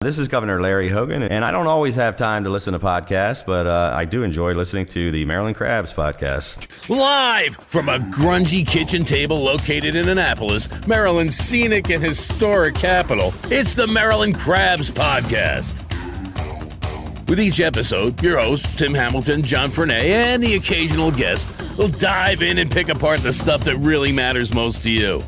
This is Governor Larry Hogan, and I don't always have time to listen to podcasts, but I do enjoy listening to the Maryland Crabs podcast. Live from a grungy kitchen table located in Annapolis, Maryland's scenic and historic capital, it's the Maryland Crabs podcast. With each episode, your hosts, Tim Hamilton, John Frenay, and the occasional guest will dive in and pick apart the stuff that really matters most to you.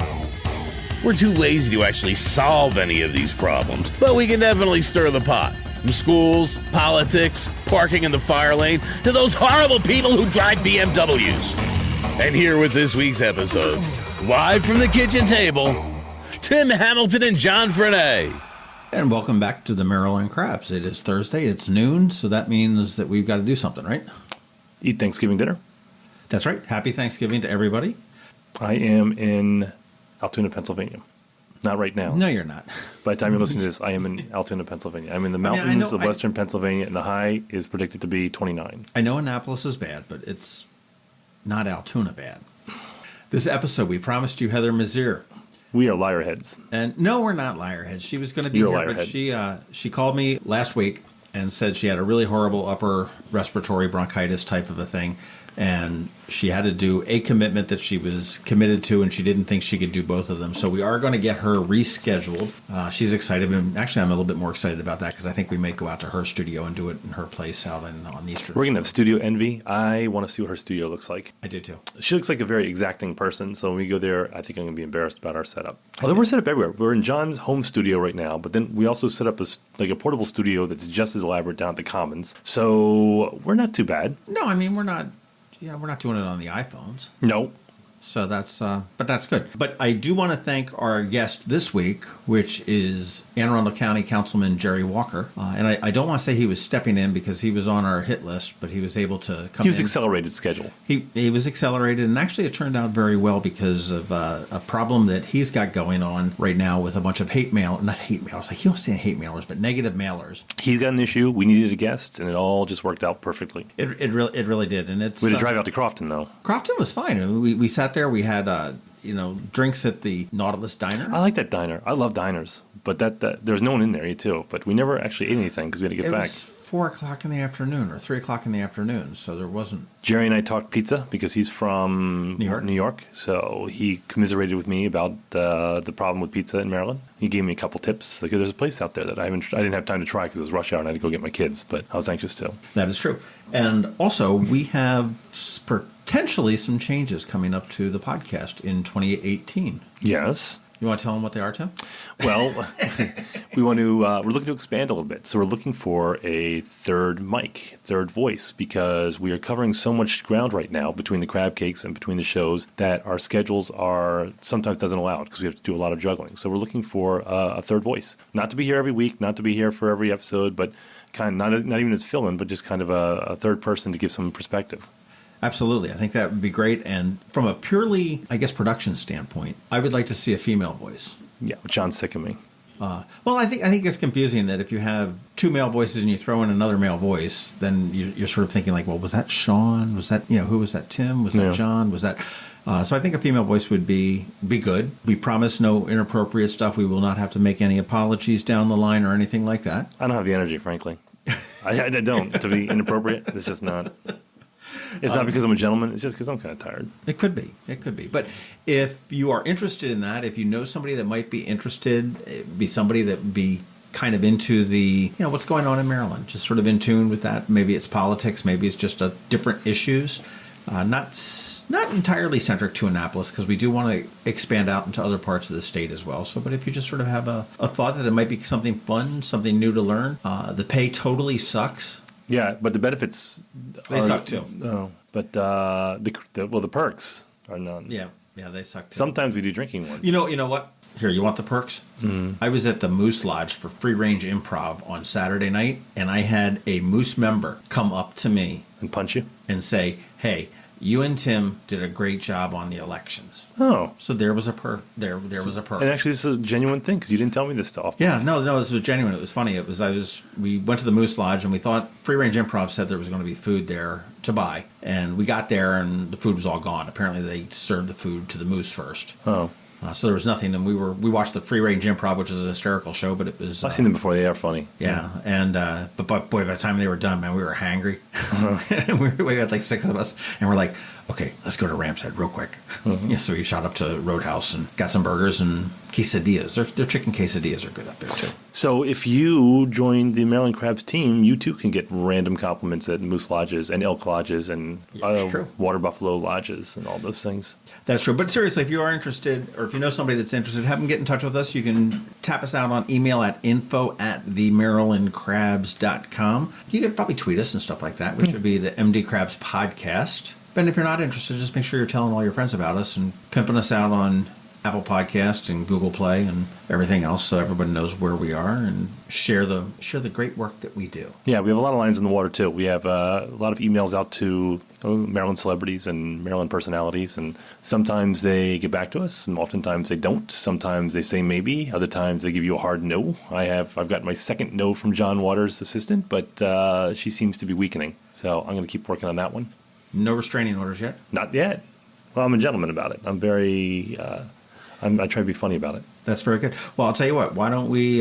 We're too lazy to actually solve any of these problems, but we can definitely stir the pot. From schools, politics, parking in the fire lane, to those horrible people who drive BMWs. And here with this week's episode, live from the kitchen table, Tim Hamilton and John Frenay. And welcome back to the Maryland Crabs. It is Thursday, it's noon, so that means that we've got to do something, right? Eat Thanksgiving dinner. That's right. Happy Thanksgiving to everybody. I am in Altoona, Pennsylvania. Not right now. No, you're not. By the time you're listening to this, I am in Altoona, Pennsylvania. I'm in the mountains of western Pennsylvania, and the high is predicted to be 29. I know Annapolis is bad, but it's not Altoona bad. This episode, we promised you Heather Mazier. We are liarheads. And no, we're not liarheads. She was going to be You're here, but she called me last week and said she had a really horrible upper respiratory bronchitis type of a thing. And she had to do a commitment that she was committed to, and she didn't think she could do both of them. So we are going to get her rescheduled. She's excited, and actually I'm a little bit more excited about that because I think we may go out to her studio and do it in her place out on the Eastern. We're going to have studio envy. I want to see what her studio looks like. I do too. She looks like a very exacting person, so when we go there, I think I'm going to be embarrassed about our setup. Although we're set up everywhere. We're in John's home studio right now, but then we also set up a portable studio that's just as elaborate down at the Commons. So we're not too bad. No, I mean, we're not doing it on the iPhones. No. So but that's good. But I do want to thank our guest this week, which is Arundel County Councilman Jerry Walker. And I don't want to say he was stepping in because he was on our hit list, but he was able to come in. He was accelerated schedule. He was accelerated, and actually it turned out very well because of a problem that he's got going on right now with a bunch of not hate mailers, like he don't say hate mailers, but negative mailers. He's got an issue. We needed a guest, and it all just worked out perfectly. It really did. And it's we had to drive out to Crofton, though. Crofton was fine. I mean, we sat there. We had drinks at the Nautilus Diner. I like that diner. I love diners, but that there was no one in there too. But we never actually ate anything because we had to get back. It was 4 o'clock in the afternoon or 3 o'clock in the afternoon, so there wasn't. Jerry and I talked pizza because he's from New York, so he commiserated with me about the problem with pizza in Maryland. He gave me a couple tips because there's a place out there that I didn't have time to try because it was rush hour and I had to go get my kids, but I was anxious to. That is true, and also we have potentially some changes coming up to the podcast in 2018. Yes. You want to tell them what they are, Tim? Well, we're looking to expand a little bit. So we're looking for a third voice, because we are covering so much ground right now between the crab cakes and between the shows that our schedules are sometimes doesn't allow it because we have to do a lot of juggling. So we're looking for a third voice. Not to be here every week, not to be here for every episode, but kind of not even as fill-in, but just kind of a third person to give some perspective. Absolutely. I think that would be great. And from a purely, I guess, production standpoint, I would like to see a female voice. Yeah, John's sick of me. Well, I think it's confusing that if you have two male voices and you throw in another male voice, then you're sort of thinking like, well, was that Sean? Was that, who was that? Tim? Was that John? Was that? So I think a female voice would be good. We promise no inappropriate stuff. We will not have to make any apologies down the line or anything like that. I don't have the energy, frankly. I don't, to be inappropriate. It's just not. It's not because I'm a gentleman. It's just because I'm kind of tired. It could be. But if you are interested in that, if you know somebody that might be interested, it'd be somebody that would be kind of into the, what's going on in Maryland, just sort of in tune with that. Maybe it's politics. Maybe it's just different issues. Not entirely centric to Annapolis, because we do want to expand out into other parts of the state as well. So, but if you just sort of have a thought that it might be something fun, something new to learn, the pay totally sucks. Yeah, but the benefits suck too. No, but the perks are none. Yeah, they suck too. Sometimes we do drinking ones. You know what? Here, you want the perks? Mm-hmm. I was at the Moose Lodge for Free Range Improv on Saturday night, and I had a Moose member come up to me and punch you and say, "Hey, you and Tim did a great job on the elections." Oh. So there was a perk. There was a perk. And actually, this is a genuine thing, because you didn't tell me this stuff. Yeah, no, this was genuine. It was funny. We went to the Moose Lodge, and we thought Free Range Improv said there was going to be food there to buy. And we got there, and the food was all gone. Apparently, they served the food to the moose first. Oh. So there was nothing, and we watched the Free Range Improv, which is a hysterical show, but it was... I've seen them before. They are funny. Yeah, and but boy, by the time they were done, man, we were hangry. And we had like 6 of us, and we're like, okay, let's go to Ram's Head real quick. Yeah, so we shot up to Roadhouse and got some burgers and quesadillas. Their chicken quesadillas are good up there, too. So if you join the Maryland Crabs team, you too can get random compliments at Moose Lodges and Elk Lodges and Water Buffalo Lodges and all those things. That's true. But seriously, if you are interested, or if you know somebody that's interested, have them get in touch with us. You can tap us out on email at info@themarylandcrabs.com. You could probably tweet us and stuff like that, which would be the MD Crabs Podcast. And if you're not interested, just make sure you're telling all your friends about us and pimping us out on Apple Podcasts and Google Play and everything else, so everybody knows where we are, and share the great work that we do. Yeah, we have a lot of lines in the water too. We have a lot of emails out to Maryland celebrities and Maryland personalities, and sometimes they get back to us, and oftentimes they don't. Sometimes they say maybe. Other times they give you a hard no. I've got my second no from John Waters' assistant, but she seems to be weakening, so I'm going to keep working on that one. No restraining orders yet? Not yet. Well, I'm a gentleman about it. I'm very... I try to be funny about it. That's very good. Well, I'll tell you what. Why don't we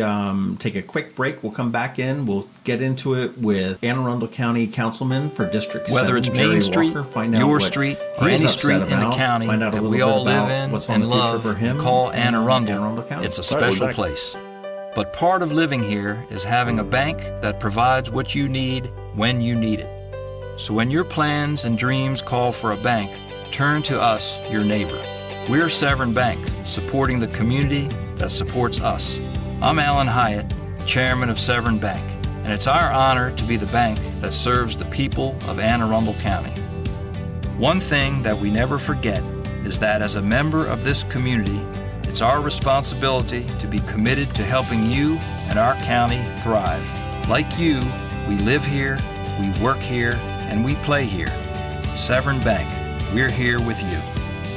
take a quick break? We'll come back in. We'll get into it with Anne Arundel County Councilman for District 7, whether it's Main Street, your street, or any street in the county that we all live in and love and call Anne Arundel, it's a special place. But part of living here is having a bank that provides what you need when you need it. So when your plans and dreams call for a bank, turn to us, your neighbor. We're Severn Bank, supporting the community that supports us. I'm Alan Hyatt, chairman of Severn Bank, and it's our honor to be the bank that serves the people of Anne Arundel County. One thing that we never forget is that as a member of this community, it's our responsibility to be committed to helping you and our county thrive. Like you, we live here, we work here, and we play here. Severn Bank, we're here with you.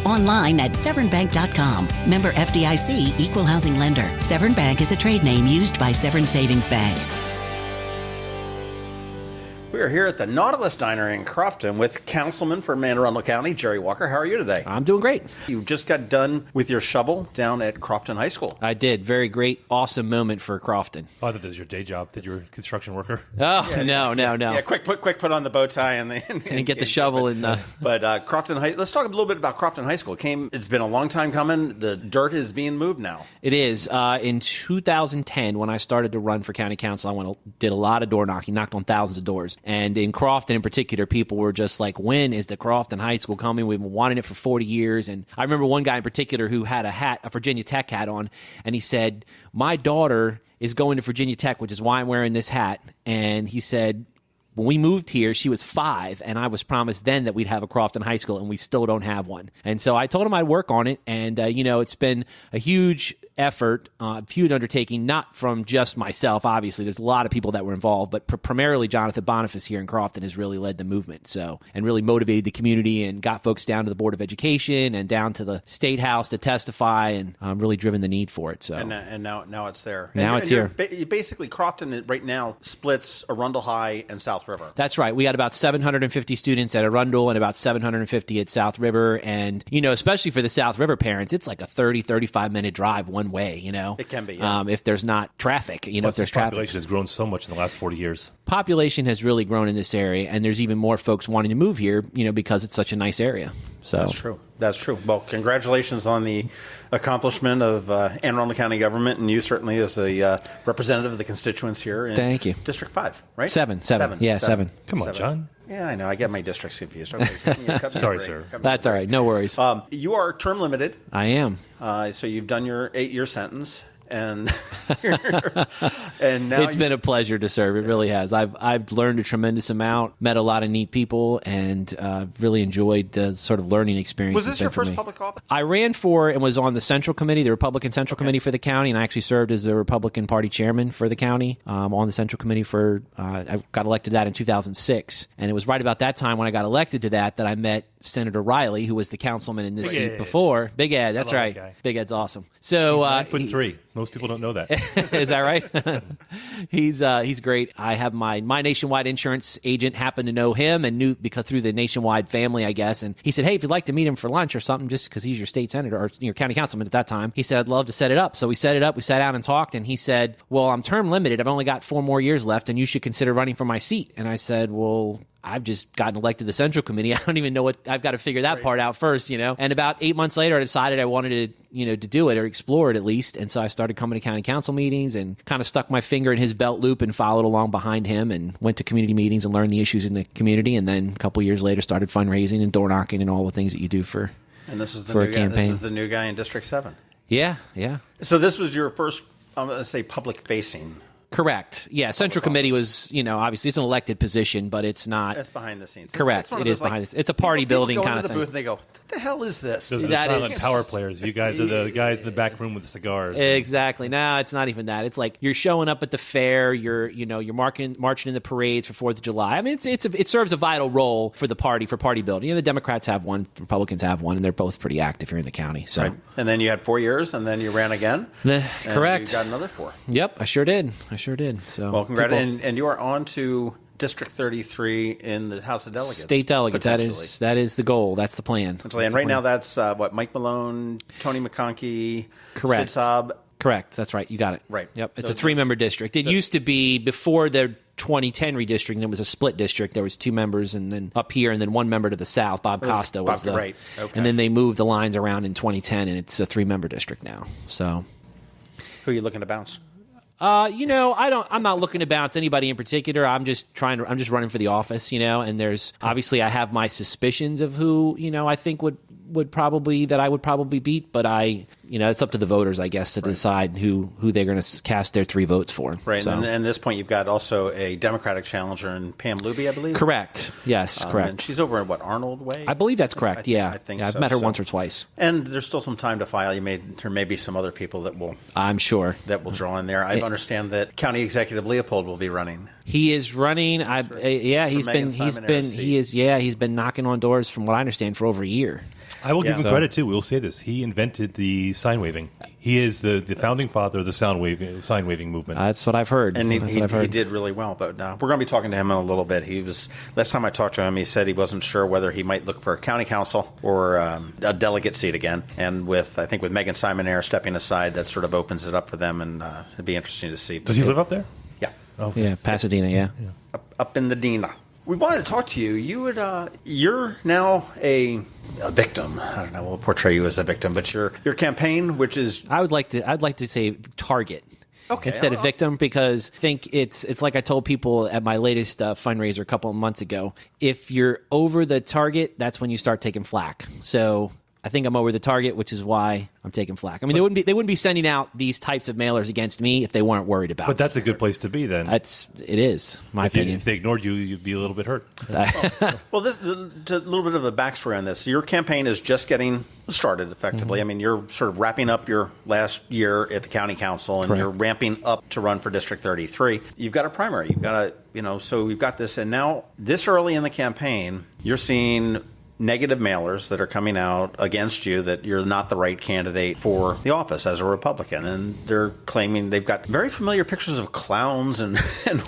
Online at severnbank.com. Member FDIC, Equal Housing Lender. Severn Bank is a trade name used by Severn Savings Bank. We are here at the Nautilus Diner in Crofton with Councilman for Anne Arundel County, Jerry Walker. How are you today? I'm doing great. You just got done with your shovel down at Crofton High School. I did. Very great, awesome moment for Crofton. Oh, that is your day job, that you're a construction worker? Oh, yeah, no. Yeah, quick put on the bow tie and get the shovel in. But Crofton High, let's talk a little bit about Crofton High School. It's been a long time coming. The dirt is being moved now. It is. In 2010, when I started to run for county council, I did a lot of door knocking, knocked on thousands of doors. And in Crofton in particular, people were just like, when is the Crofton High School coming? We've been wanting it for 40 years. And I remember one guy in particular who had a Virginia Tech hat on, and he said, my daughter is going to Virginia Tech, which is why I'm wearing this hat. And he said, when we moved here, she was 5, and I was promised then that we'd have a Crofton High School, and we still don't have one. And so I told him I'd work on it, and, it's been a huge effort, huge undertaking, not from just myself, obviously. There's a lot of people that were involved, but primarily Jonathan Boniface here in Crofton has really led the movement, and really motivated the community and got folks down to the Board of Education and down to the State House to testify, and really driven the need for it. So And now it's there. Now it's here. Basically, Crofton right now splits Arundel High and South River. That's right. We got about 750 students at Arundel and about 750 at South River. And, especially for the South River parents, it's like a 35-minute drive one way, It can be, yeah. If there's not traffic, Plus, if there's traffic. Population has grown so much in the last 40 years. Population has really grown in this area, and there's even more folks wanting to move here, because it's such a nice area. So That's true. Well, congratulations on the accomplishment of Anne Arundel County government, and you certainly as a representative of the constituents here in Thank you. District 5, right? 7. Yeah, 7. Come on, John. Yeah, I know. I get my districts confused. Okay, Sorry, sir. That's all right. No worries. You are term limited. I am. So you've done your 8-year sentence. And now it's been a pleasure to serve. It really has. I've learned a tremendous amount, met a lot of neat people, and really enjoyed the sort of learning experience. Was this your first public office? I ran for and was on the Central Committee, the Republican Central Committee for the county, and I actually served as the Republican Party chairman for the county on the Central Committee for. I got elected to that in 2006, and it was right about that time when I got elected to that I met Senator Riley, who was the councilman in this seat before. Big Ed, that's right. Big Ed's awesome. So he's 9'3". Most people don't know that. Is that right? He's great. I have my nationwide insurance agent happened to know him and knew because through the nationwide family, I guess. And he said, hey, if you'd like to meet him for lunch or something, just because he's your state senator or your county councilman at that time, he said, I'd love to set it up. So we set it up. We sat down and talked. And he said, well, I'm term limited. I've only got 4 more years left, and you should consider running for my seat. And I said, well, I've just gotten elected to the Central Committee. I don't even know I've got to figure that part out first, And about 8 months later, I decided I wanted to, to do it or explore it at least. And so I started coming to county council meetings and kind of stuck my finger in his belt loop and followed along behind him and went to community meetings and learned the issues in the community. And then a couple years later, started fundraising and door knocking and all the things that you do for And this is the for new a guy. campaign. This is the new guy in District 7. Yeah. So this was your first, I'm going to say, public-facing. Correct. Yeah, Central Committee was, obviously it's an elected position, but it's not. It's behind the scenes. Correct. It is behind the scenes. It's a party building kind of thing. Booth and they go, what the hell is this? Those are the silent power players. You guys are the guys in the back room with the cigars. Exactly. No, it's not even that. It's like you're showing up at the fair. You're marching in the parades for 4th of July. I mean, it serves a vital role for the party, for party building. The Democrats have one, Republicans have one, and they're both pretty active here in the county. So, right. And then you had 4 years, and then you ran again. Correct. You got another 4. Yep, I sure did. So. Well, congratulations. And you are on to District 33 in the House of Delegates. State delegate. That is the goal. That's the plan. And right now that's Mike Malone, Tony McConkey, Correct. Sid Saab. Correct. That's right. You got it. Right. Yep. It's a 3-member district. It used to be before the 2010 redistricting. It was a split district. There was 2 members, and then up here, and then 1 member to the south. Bob Costa was the right. Okay. And then they moved the lines around in 2010, and it's a 3-member district now. So, who are you looking to bounce? I'm not looking to bounce anybody in particular. I'm just running for the office, and there's obviously I have my suspicions of who, I think I would probably beat, but it's up to the voters, I guess, to decide who they're going to cast their 3 votes for. Right. So. And at this point, you've got also a Democratic challenger in Pam Luby, I believe. Correct. Yes, correct. And she's over in Arnold Way? I believe that's correct. I think so. I've met her once or twice. And there's still some time to file. There may be some other people that will. I'm sure that will draw in there. I understand that County Executive Leopold will be running. He is running. He's been knocking on doors, from what I understand, for over a year. I will give him credit, too. We'll say this. He invented the sign waving. He is the founding father of the sign waving movement. That's what I've heard. And he did really well. But we're going to be talking to him in a little bit. Last time I talked to him, he said he wasn't sure whether he might look for a county council or a delegate seat again. And with Megan Simonaire stepping aside, that sort of opens it up for them, and it'd be interesting to see. Does he live up there? Yeah. Okay. Yeah, Pasadena, yeah. Up in the Dina. We wanted to talk to you. You're now a victim. I don't know. We'll portray you as a victim, but your campaign, which is I'd like to say target. Okay, instead of victim, because I think it's like I told people at my latest fundraiser a couple of months ago. If you're over the target, that's when you start taking flack. So I think I'm over the target, which is why I'm taking flack. I mean, they wouldn't be sending out these types of mailers against me if they weren't worried about it. But that's a good place to be, then. It is, my opinion. If they ignored you, you'd be a little bit hurt. Well, this a little bit of a backstory on this. Your campaign is just getting started, effectively. Mm-hmm. I mean, you're sort of wrapping up your last year at the county council, and You're ramping up to run for District 33. You've got a primary. You've got so we've got this. And now, this early in the campaign, you're seeing negative mailers that are coming out against you that you're not the right candidate for the office as a Republican. And they're claiming they've got very familiar pictures of clowns and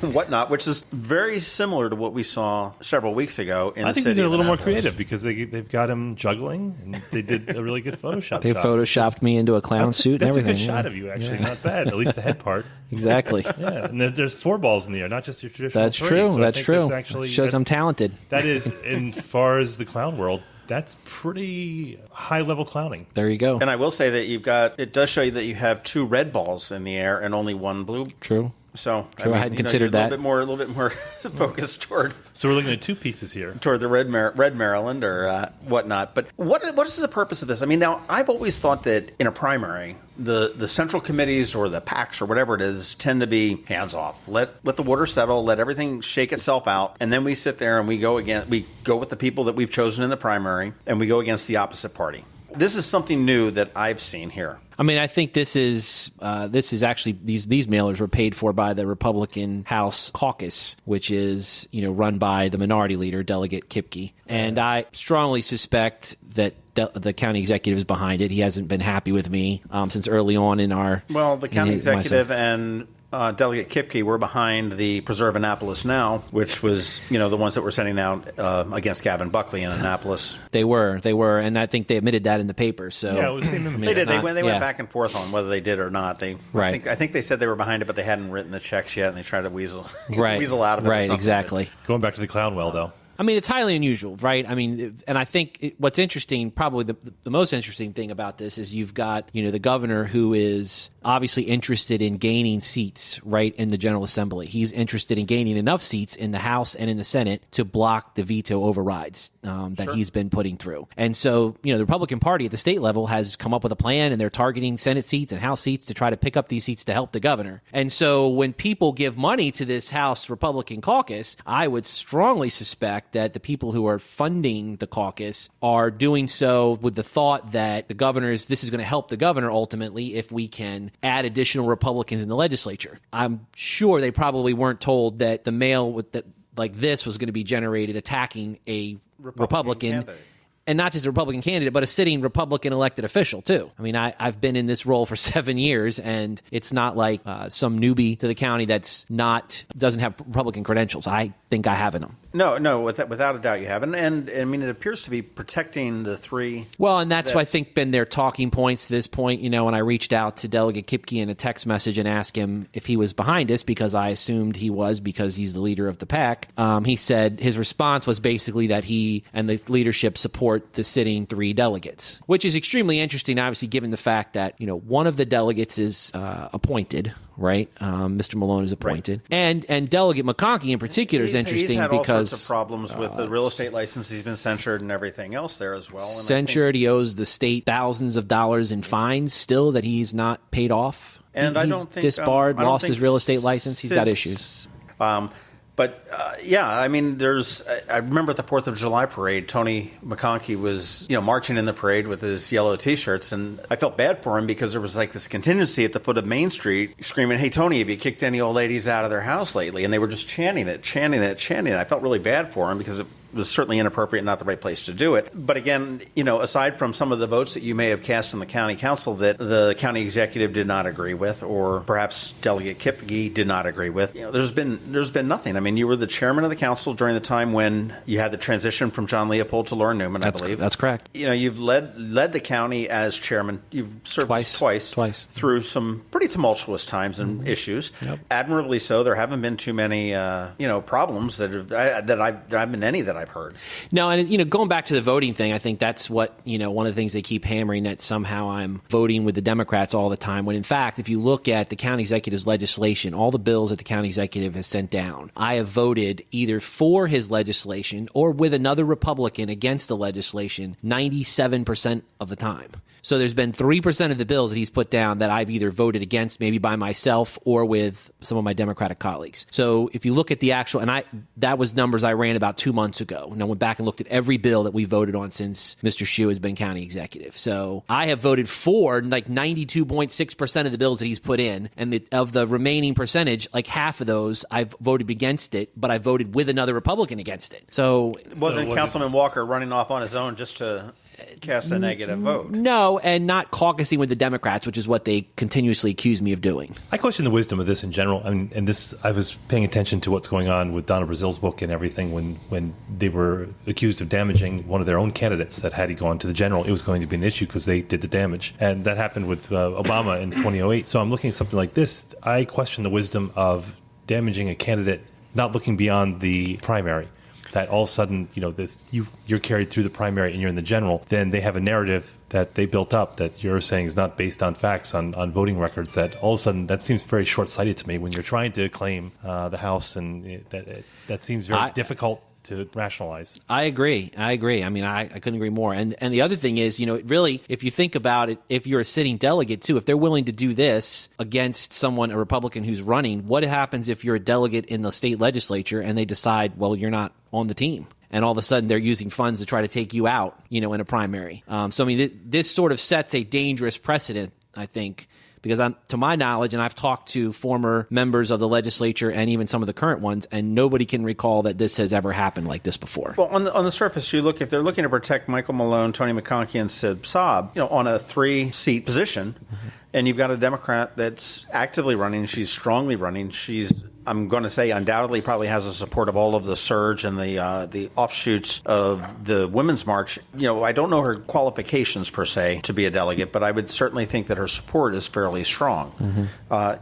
whatnot, which is very similar to what we saw several weeks ago in the city. I think these are a little more creative because they've got him juggling, and they did a really good Photoshop They photoshopped me into a clown suit and everything. That's a good shot of you, actually. Not bad, at least the head part. Exactly. Yeah, and there's 4 balls in the air, not just your traditional That's 3. true. So that's true. Shows I'm talented. That is, as far as the clown world, that's pretty high-level clowning. There you go. And I will say that it does show you that you have 2 red balls in the air and only 1 blue. True. So I hadn't considered that. A little bit more focused toward. So we're looking at 2 pieces here. Toward the red Maryland or whatnot. But what is the purpose of this? I mean, now I've always thought that in a primary, the central committees or the PACs or whatever it is tend to be hands off. Let the water settle. Let everything shake itself out, and then we sit there and we go with the people that we've chosen in the primary, and we go against the opposite party. This is something new that I've seen here. I mean, I think this is actually these mailers were paid for by the Republican House Caucus, which is run by the minority leader, Delegate Kipke, and I strongly suspect that the county executive is behind it. He hasn't been happy with me since early on in our... Well, the county executive and Delegate Kipke were behind the Preserve Annapolis Now, which was, the ones that were sending out against Gavin Buckley in Annapolis. They were, and I think they admitted that in the paper. So yeah, it was they did. They went back and forth on whether they did or not. I think they said they were behind it, but they hadn't written the checks yet, and they tried to weasel out of it. Right, exactly. Going back to the Clownwell, though. I mean, it's highly unusual, right? I mean, and I think what's interesting, probably the most interesting thing about this is you've got, the governor who is obviously interested in gaining seats, right, in the General Assembly. He's interested in gaining enough seats in the House and in the Senate to block the veto overrides that he's been putting through. And so, the Republican Party at the state level has come up with a plan, and they're targeting Senate seats and House seats to try to pick up these seats to help the governor. And so when people give money to this House Republican Caucus, I would strongly suspect that the people who are funding the caucus are doing so with the thought that this is going to help the governor ultimately if we can add additional Republicans in the legislature. I'm sure they probably weren't told that the mail like this was going to be generated attacking a Republican candidate. And not just a Republican candidate, but a sitting Republican elected official, too. I mean, I've been in this role for 7 years, and it's not like some newbie to the county doesn't have Republican credentials. I think I have them. No, without a doubt you have. And I mean, it appears to be protecting the three. Well, and that's, I think, been their talking points to this point. When I reached out to Delegate Kipke in a text message and asked him if he was behind us, because I assumed he was because he's the leader of the pack, he said his response was basically that he and the leadership support the sitting 3 delegates, which is extremely interesting, obviously, given the fact that, one of the delegates is appointed, right? Mr. Malone is appointed. Right. And Delegate McConkey in particular is interesting he's had because... all sorts of problems with the real estate license. He's been censured and everything else there as well. And he owes the state thousands of dollars in fines still that he's not paid off. And he's I don't think... disbarred, lost his real estate license. He's got issues. But, I mean, I remember at the 4th of July parade, Tony McConkey was, marching in the parade with his yellow T-shirts, and I felt bad for him because there was like this contingency at the foot of Main Street screaming, "Hey, Tony, have you kicked any old ladies out of their house lately?" And they were just chanting it. I felt really bad for him because it was certainly inappropriate and not the right place to do it. But again, aside from some of the votes that you may have cast in the county council that the county executive did not agree with, or perhaps Delegate Kipke did not agree with, there's been nothing. I mean, you were the chairman of the council during the time when you had the transition from John Leopold to Lauren Newman, I believe. That's correct. You've led the county as chairman. You've served twice through some pretty tumultuous times and issues. Yep. Admirably so. There haven't been too many problems that I've been any that I've heard. No, and going back to the voting thing, I think that's what one of the things they keep hammering, that somehow I'm voting with the Democrats all the time. When in fact, if you look at the county executive's legislation, all the bills that the county executive has sent down, I have voted either for his legislation or with another Republican against the legislation 97% of the time. So there's been 3% of the bills that he's put down that I've either voted against, maybe by myself or with some of my Democratic colleagues. So if you look at the actual, and that was numbers I ran about 2 months ago, and I went back and looked at every bill that we voted on since Mr. Shue has been county executive. So I have voted for like 92.6% of the bills that he's put in, and of the remaining percentage, like half of those, I've voted against it, but I voted with another Republican against it. So wasn't Councilman Walker running off on his own just to cast a negative vote? No, and not caucusing with the Democrats, which is what they continuously accuse me of doing. I question the wisdom of this in general. I mean, and this, I was paying attention to what's going on with Donna Brazil's book and everything when they were accused of damaging one of their own candidates that had he gone to the general, it was going to be an issue because they did the damage. And that happened with Obama in 2008. So I'm looking at something like this. I question the wisdom of damaging a candidate, not looking beyond the primary. That all of a sudden, you're carried through the primary and you're in the general, then they have a narrative that they built up that you're saying is not based on facts, on voting records, that all of a sudden, that seems very short-sighted to me when you're trying to claim the House, and that seems very difficult to rationalize. I agree. I mean, I couldn't agree more. And the other thing is, really, if you think about it, if you're a sitting delegate, too, if they're willing to do this against a Republican who's running, what happens if you're a delegate in the state legislature and they decide, well, you're not on the team? And all of a sudden, they're using funds to try to take you out, in a primary. So, I mean, this sort of sets a dangerous precedent, I think, because to my knowledge, and I've talked to former members of the legislature and even some of the current ones, and nobody can recall that this has ever happened like this before. Well, on the surface, if they're looking to protect Michael Malone, Tony McConkey, and Sib Saab, on a 3-seat position, and you've got a Democrat that's actively running, she's strongly running, I'm going to say undoubtedly probably has the support of all of the surge and the offshoots of the Women's March. I don't know her qualifications per se to be a delegate, but I would certainly think that her support is fairly strong.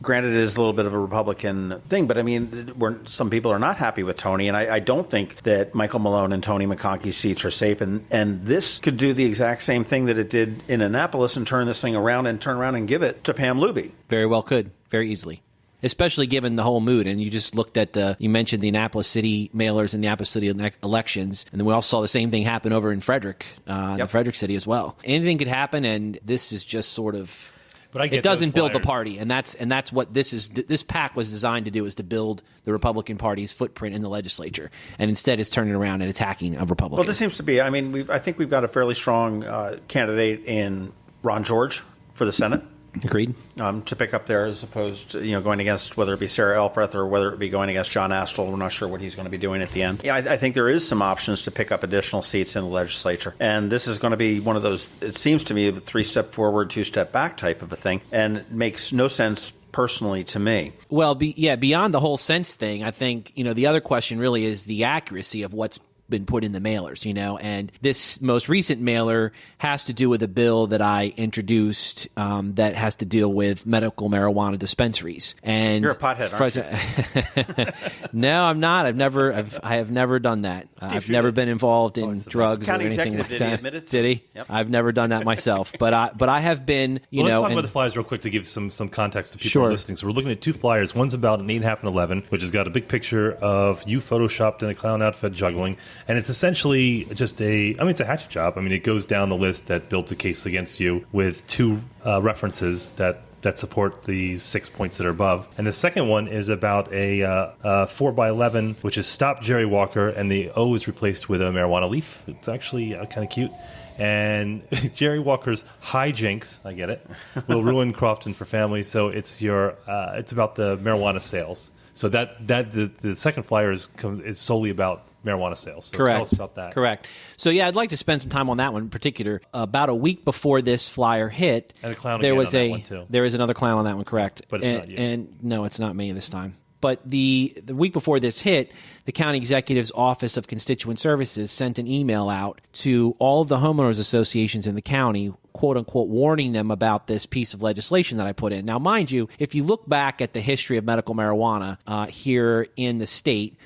Granted, it is a little bit of a Republican thing, but I mean, some people are not happy with Tony, and I don't think that Michael Malone and Tony McConkey's seats are safe. And this could do the exact same thing that it did in Annapolis and turn this thing around and give it to Pam Luby. Very well could, very easily. Especially given the whole mood. And you just looked at you mentioned the Annapolis City mailers and the Annapolis City elections. And then we also saw the same thing happen over in Frederick, in Frederick City as well. Anything could happen, and this is just sort of... But it doesn't build the party, and that's what this is. This PAC was designed to do, is to build the Republican Party's footprint in the legislature, and instead is turning around and attacking a Republican. Well, this seems to be. I mean, I think we've got a fairly strong candidate in Ron George for the Senate. Agreed. To pick up there, as opposed to going against whether it be Sarah Elfreth or whether it be going against John Astle. We're not sure what he's going to be doing at the end. Yeah, I think there is some options to pick up additional seats in the legislature, and this is going to be one of those. It seems to me a 3-step forward, 2-step back type of a thing, and it makes no sense personally to me. Well, beyond the whole sense thing, I think the other question really is the accuracy of what's been put in the mailers, and this most recent mailer has to do with a bill that I introduced that has to deal with medical marijuana dispensaries. And you're a pothead, aren't you? No, I'm not. I have never done that. I've never been involved in drugs or anything like that. Did he? Yep. I've never done that myself, but I have been. Let's talk about the flyers real quick to give some context to people listening. So we're looking at 2 flyers. One's about an 8.5 and 11, which has got a big picture of you photoshopped in a clown outfit juggling. And it's essentially just it's a hatchet job. I mean, it goes down the list that builds a case against you with 2 references that support the 6 points that are above. And the second one is about a 4x11, which is Stop Jerry Walker, and the O is replaced with a marijuana leaf. It's actually kind of cute. And Jerry Walker's hijinks, I get it, will ruin Crofton for families. So it's about the marijuana sales. So the second flyer is solely about marijuana sales. So correct. Tell us about that. Correct. So I'd like to spend some time on that one in particular. About a week before this flyer hit, and a clown there was on that one too. There is another clown on that one. Correct. But it's not you. And no, it's not me this time. But the week before this hit, the County Executive's Office of Constituent Services sent an email out to all of the homeowners associations in the county, quote unquote, warning them about this piece of legislation that I put in. Now, mind you, if you look back at the history of medical marijuana here in the state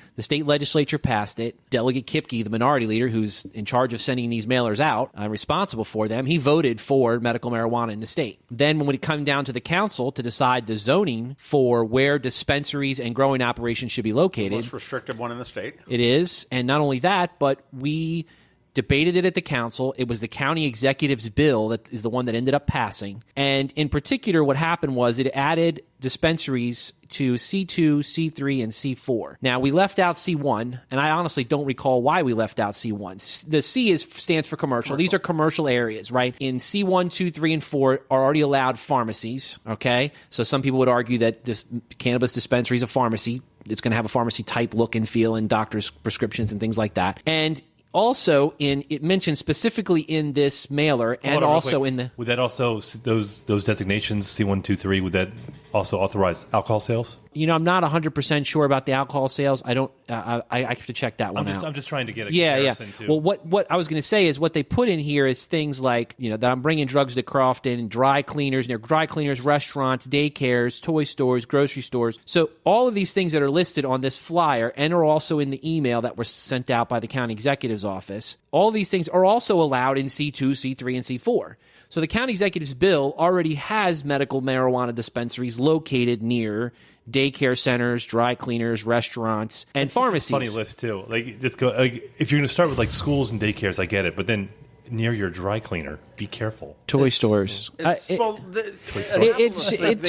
legislature passed it. Delegate Kipke, the minority leader who's in charge of sending these mailers out, responsible for them, he voted for medical marijuana in the state. Then when it came down to the council to decide the zoning for where dispensaries and growing operations should be located. The most restrictive one in the state. It is. And not only that, but we debated it at the council. It was the county executive's bill that is the one that ended up passing. And in particular, what happened was it added dispensaries to C2, C3, and C4. Now, we left out C1, and I honestly don't recall why we left out C1. The C stands for commercial. These are commercial areas, right? In C1, 2, 3, and 4 are already allowed pharmacies, okay? So some people would argue that this cannabis dispensary is a pharmacy. It's going to have a pharmacy-type look and feel and doctor's prescriptions and things like that. And also, it mentioned specifically in this mailer, and also in the... Would that also, those designations, C1, 2, 3, would that also authorize alcohol sales? I'm not 100% sure about the alcohol sales. I don't. I have to check that one out. I'm just trying to get a comparison too. Well, what I was going to say is what they put in here is things like that I'm bringing drugs to Crofton, dry cleaners, restaurants, daycares, toy stores, grocery stores. So all of these things that are listed on this flyer and are also in the email that was sent out by the county executive's office. All of these things are also allowed in C2, C3, and C4. So the county executive's bill already has medical marijuana dispensaries located near daycare centers, dry cleaners, restaurants, and pharmacies. Funny list too. If you're going to start with schools and daycares, I get it, but then near your dry cleaner, be careful. Toy stores. They've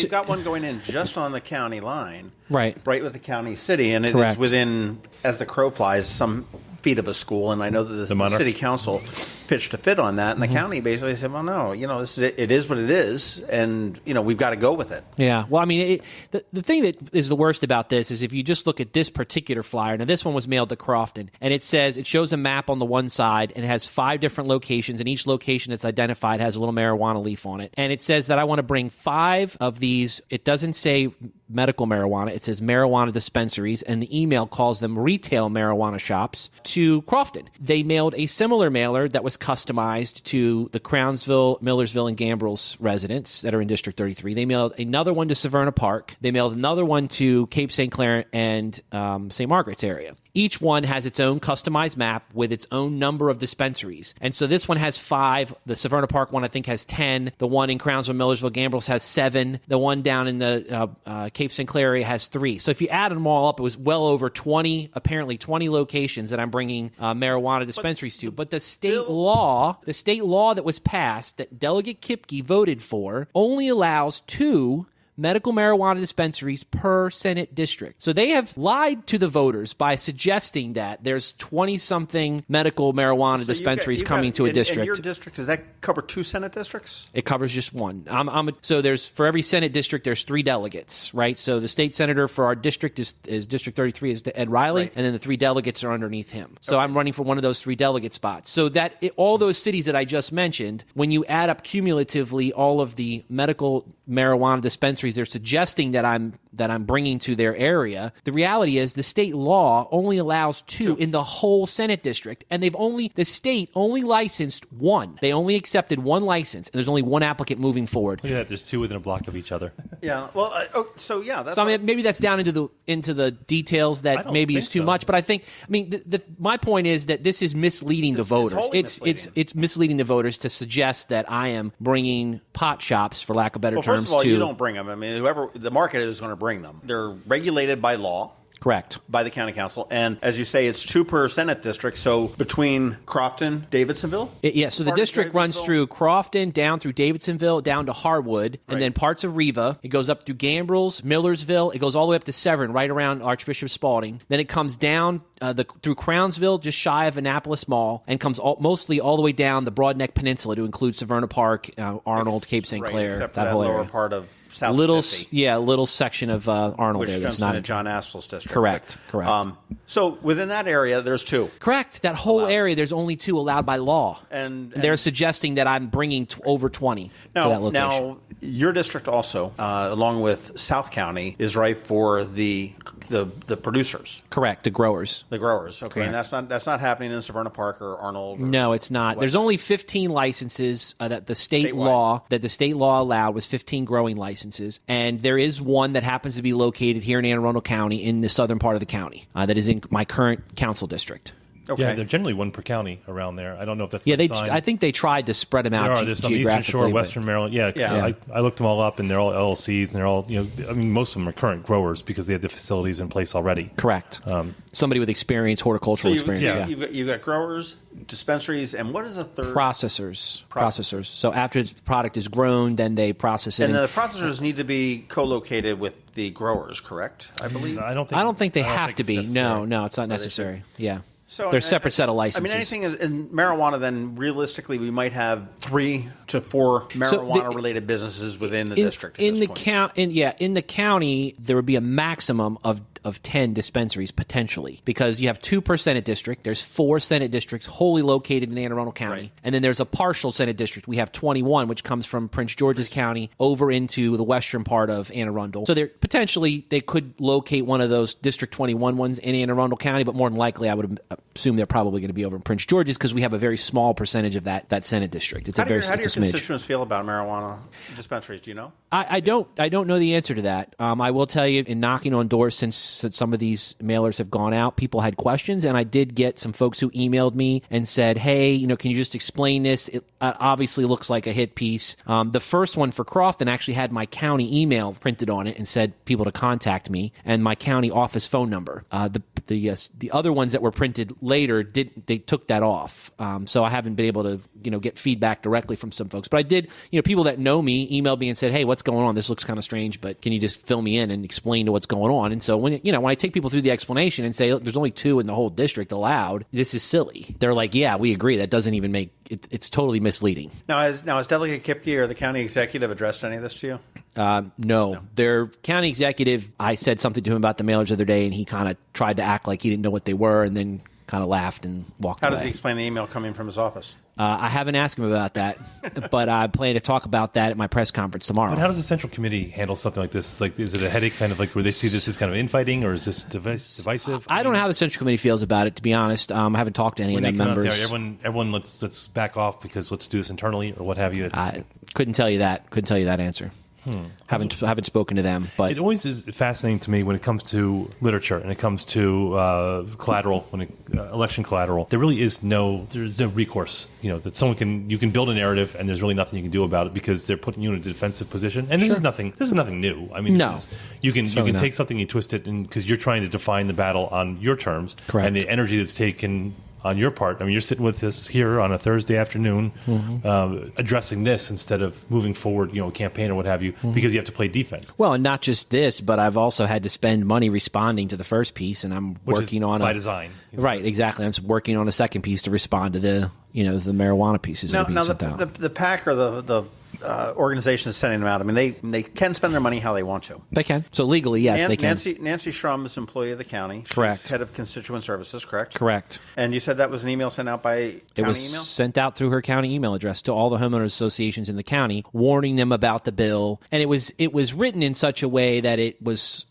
got one going in just on the county line, right with the county city, and it is within, as the crow flies, some feet of a school. And I know that the city council pitched a fit on that, and the county basically said, well, no, it is what it is, and, we've got to go with it. Yeah. Well, I mean, the thing that is the worst about this is if you just look at this particular flyer. Now, this one was mailed to Crofton, and it shows a map on the one side, and it has 5 different locations, and each location that's identified has a little marijuana leaf on it. And it says that I want to bring 5 of these. It doesn't say medical marijuana. It says marijuana dispensaries, and the email calls them retail marijuana shops to Crofton. They mailed a similar mailer that was customized to the Crownsville, Millersville, and Gambrels residents that are in District 33. They mailed another one to Severna Park. They mailed another one to Cape St. Clair and St. Margaret's area. Each one has its own customized map with its own number of dispensaries. And so this one has 5. The Severna Park one, I think, has 10. The one in Crownsville, Millersville, Gambrels has 7. The one down in the Cape St. Clair area has 3. So if you add them all up, it was well over 20 locations that I'm bringing marijuana dispensaries to. But the state law that was passed that Delegate Kipke voted for only allows 2 medical marijuana dispensaries per Senate district. So they have lied to the voters by suggesting that there's 20-something medical marijuana dispensaries coming to a district. And your district, does that cover 2 Senate districts? It covers just one. So there's, for every Senate district, there's 3 delegates, right? So the state senator for our district is District 33 is Ed Riley, right. And then the 3 delegates are underneath him. So okay. I'm running for one of those 3 delegate spots. So that all those cities that I just mentioned, when you add up cumulatively all of the medical marijuana dispensaries they're suggesting that I'm bringing to their area, the reality is the state law only allows 2 in the whole Senate district, and the state only licensed 1. They only accepted 1 license, and there's only 1 applicant moving forward. Look at that, there's 2 within a block of each other. Yeah, well, that's maybe that's down into the details that maybe is too much, but I think, my point is that this is misleading the voters. It's misleading the voters to suggest that I am bringing pot shops, for lack of better terms, first of all, you don't bring them. Whoever the market is going to bring them. They're regulated by law. Correct. By the county council. And as you say, it's 2 per Senate district. So between Crofton, Davidsonville? So the district runs through Crofton, down through Davidsonville, down to Harwood, and then parts of Riva. It goes up through Gambrels, Millersville. It goes all the way up to Severn, right around Archbishop Spalding. Then it comes down through Crownsville, just shy of Annapolis Mall, and comes mostly all the way down the Broadneck Peninsula to include Severna Park, Arnold, Cape St. Clair, except that whole lower area. Part of South little 50. Little section of Arnold which there that's not not in John Astel's district. Correct. So within that area, there's 2. Correct. That whole area, there's only 2 allowed by law, and they're suggesting that I'm bringing over 20 to that location. Now, your district also, along with South County, is ripe for the producers. Correct. The growers. The growers. Okay, correct. And that's not happening in Severna Park or Arnold. No, it's not. There's only 15 licenses that the state law allowed was 15 growing licenses, and there is one that happens to be located here in Anne Arundel County in the southern part of the county that is in my current council district. Okay. Yeah, they're generally 1 per county around there. I don't know if that's I think they tried to spread them out There's some Eastern Shore, Western Maryland. I looked them all up, and they're all LLCs, and they're all, most of them are current growers because they have the facilities in place already. Correct. Somebody with experience, horticultural experience. You've got growers, dispensaries, and what is a third? Processors. So after the product is grown, then they process it. And the processors need to be co-located with the growers, correct? I believe. I don't think they have to be. No, it's not necessary. Yeah. So they're a separate set of licenses. Anything in marijuana, then realistically, we might have 3 to 4 marijuana-related businesses within the district. In the county, there would be a maximum of 10 dispensaries potentially, because you have 2 per Senate district. There's 4 Senate districts wholly located in Anne Arundel County, right. And then there's a partial Senate district. We have 21, which comes from Prince George's County over into the western part of Anne Arundel. So they could locate one of those District 21 ones in Anne Arundel County, but more than likely, I would assume they're probably going to be over in Prince George's because we have a very small percentage of that Senate district. How do your constituents feel about marijuana dispensaries? Do you know? I don't know the answer to that. I will tell you, in knocking on doors since some of these mailers have gone out, people had questions, and I did get some folks who emailed me and said, hey, can you just explain this? It obviously looks like a hit piece. The first one for Crofton actually had my county email printed on it and said people to contact me, and my county office phone number. The other ones that were printed later, they took that off. So I haven't been able to get feedback directly from some folks. But I did, people that know me emailed me and said, hey, what's going on? This looks kind of strange, but can you just fill me in and explain to what's going on? And so when I take people through the explanation and say, look, there's only 2 in the whole district allowed, this is silly. They're like, yeah, we agree. That doesn't even make it's totally misleading. Now, has Delegate Kipke or the county executive addressed any of this to you? No. Their county executive, I said something to him about the mailers the other day, and he kind of tried to act like he didn't know what they were, and then kind of laughed and walked away. How does he explain the email coming from his office? I haven't asked him about that, but I plan to talk about that at my press conference tomorrow. But how does the Central Committee handle something like this? Like, is it a headache, kind of like where they see this as kind of infighting, or is this divisive? I don't know how the Central Committee feels about it, to be honest. I haven't talked to any of the members. Everyone, let's back off because let's do this internally, or what have you. I couldn't tell you that. Couldn't tell you that answer. Haven't spoken to them, but it always is fascinating to me when it comes to literature and it comes to collateral, election collateral. There really is there's no recourse. That you can build a narrative and there's really nothing you can do about it because they're putting you in a defensive position. And this is nothing new. I mean, you can take something, you twist it, because you're trying to define the battle on your terms. Correct. And the energy that's taken on your part. I mean, you're sitting with us here on a Thursday afternoon, addressing this instead of moving forward, a campaign or what have you, because you have to play defense. Well, and not just this, but I've also had to spend money responding to the first piece, and I'm working on by design. Right, exactly. I'm working on a second piece to respond to the the marijuana pieces that are being sent out. The PAC or the organizations sending them out, I mean, they can spend their money how they want to. They can. So legally, yes, they can. Nancy Schrum is employee of the county. Correct. She's head of constituent services, correct? Correct. And you said that was an email sent out by county email? It was sent out through her county email address to all the homeowners associations in the county, warning them about the bill. And it was written in such a way that it was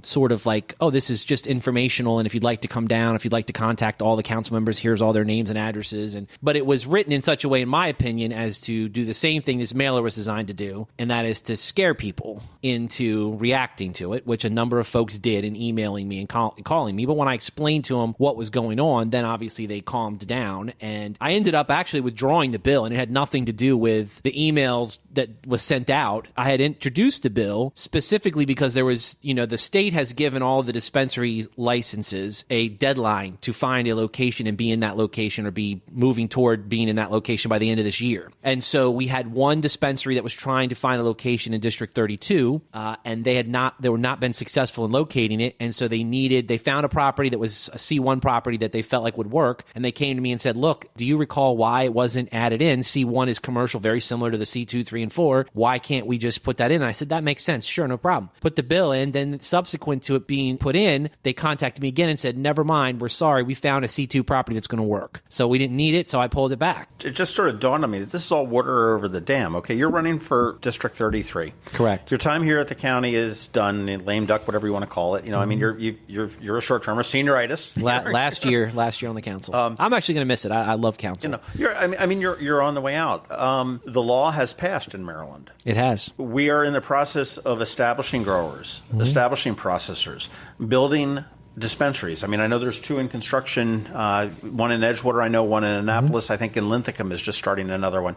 sort of like, oh, this is just informational, and if you'd like to come down, if you'd like to contact all the council members, here's all their names and addresses. But it was written in such a way, in my opinion, as to do the same thing this mailer was designed to do, and that is to scare people into reacting to it, which a number of folks did in emailing me and calling me. But when I explained to them what was going on, then obviously they calmed down, and I ended up actually withdrawing the bill, and it had nothing to do with the emails that was sent out. I had introduced the bill specifically because there was, the state has given all the dispensary licenses a deadline to find a location and be in that location or be moving toward being in that location by the end of this year. And so we had one dispensary that was trying to find a location in District 32, and they were not been successful in locating it. And so they found a property that was a C1 property that they felt like would work. And they came to me and said, look, do you recall why it wasn't added in? C1 is commercial, very similar to the C2, 3, and 4. Why can't we just put that in? And I said, that makes sense. Sure, no problem. Put the bill in. Then subsequent to it being put in, they contacted me again and said, never mind, we're sorry, we found a C2 property that's going to work. So we didn't need it, so I pulled it back. It just sort of dawned on me that this is all water over the dam. Okay, you're running for District 33. Correct. Your time here at the county is done, lame duck, whatever you want to call it. I mean, you're a short-termer, senioritis. Last year on the council. I'm actually going to miss it. I love council. You're on the way out. The law has passed in Maryland. It has. We are in the process of establishing growers, establishing processors, building dispensaries. I mean, I know there's 2 in construction, one in Edgewater, I know one in Annapolis. I think in Linthicum is just starting another one.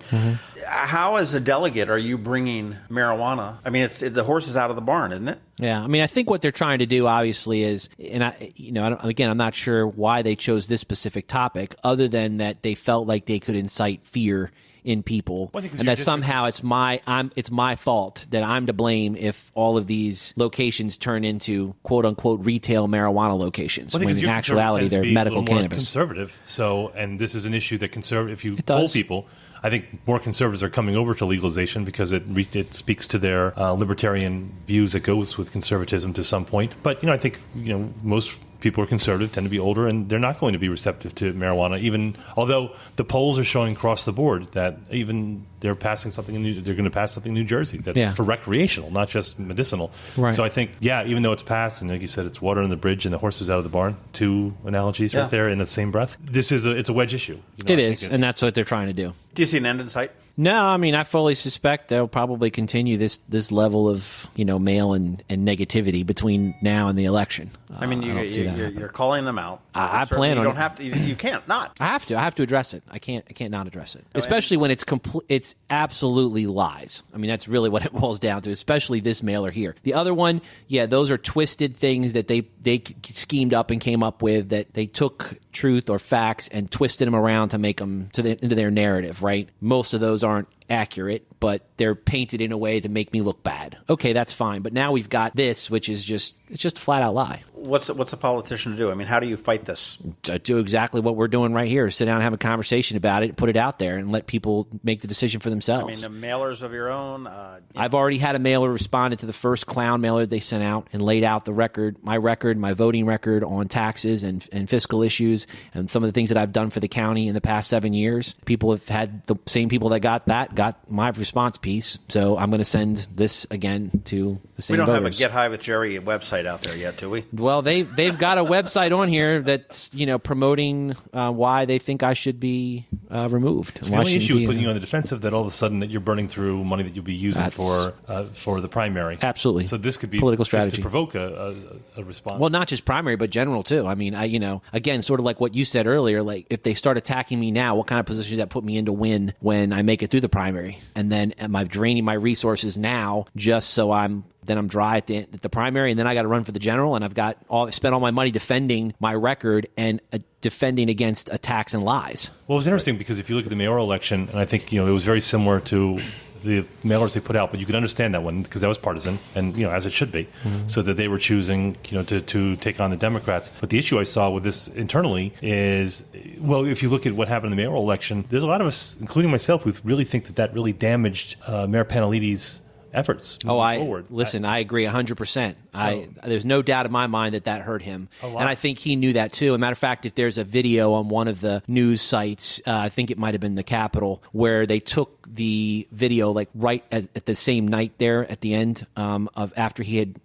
How, as a delegate, are you bringing marijuana? I mean, the horse is out of the barn, isn't it? Yeah, I mean, I think what they're trying to do, obviously, is, and I'm not sure why they chose this specific topic, other than that they felt like they could incite fear in people, and that somehow it's my fault that I'm to blame if all of these locations turn into quote unquote retail marijuana locations, when in actuality they're medical cannabis. Conservative, and this is an issue that if you poll people, I think more conservatives are coming over to legalization because it speaks to their libertarian views that goes with conservatism to some point. But I think most people who are conservative tend to be older, and they're not going to be receptive to marijuana, even although the polls are showing across the board that even they're passing something they're going to pass something in New Jersey that's for recreational, not just medicinal. Right. So I think, even though it's passed, and like you said, it's water in the bridge and the horse is out of the barn, 2 analogies right there in the same breath. It's a wedge issue. It is, and that's what they're trying to do. Do you see an end in sight? No, I mean, I fully suspect they'll probably continue this level of mail and negativity between now and the election. I mean, you're calling them out. I plan on. You don't have to. You can't not. I have to address it. I can't not address it, especially when it's it's absolutely lies. I mean, that's really what it boils down to. Especially this mailer here. The other one, those are twisted things that they schemed up and came up with, that they took truth or facts and twisted them around to make them into their narrative. Right. Most of those aren't accurate, but they're painted in a way to make me look bad. Okay, that's fine. But now we've got this, which is just a flat out lie. What's a politician to do? I mean, how do you fight this? Do exactly what we're doing right here. Sit down and have a conversation about it, put it out there, and let people make the decision for themselves. I mean, the mailers of your own. I've already had a mailer responded to the first clown mailer they sent out and laid out my voting record on taxes and fiscal issues and some of the things that I've done for the county in the past 7 years. People have had the same people that got my response piece. So I'm going to send this again to the same voters. We don't have a Get High with Jerry website out there yet, do we? Well, they've got a website on here that's promoting why they think I should be removed. It's the only issue with putting you on the defensive that all of a sudden that you're burning through money that you'll be using for the primary. Absolutely. So this could be political strategy just to provoke a response. Well, not just primary, but general too. I mean, again, sort of like what you said earlier. Like if they start attacking me now, what kind of position does that put me in to win when I make it through the primary? And then am I draining my resources now just so I'm dry at the primary, and then I got to run for the general, and I've spent all my money defending my record and defending against attacks and lies. Well, it was interesting because if you look at the mayoral election, and I think it was very similar to the mailers they put out, but you could understand that one because that was partisan, and as it should be, so that they were choosing to take on the Democrats. But the issue I saw with this internally is, well, if you look at what happened in the mayoral election, there's a lot of us, including myself, who really think that really damaged Mayor Panellides' efforts forward. Listen, I agree 100%. There's no doubt in my mind that hurt him. And I think he knew that too. As a matter of fact, if there's a video on one of the news sites, I think it might have been the Capitol, where they took the video like right at the same night there at the end of after he had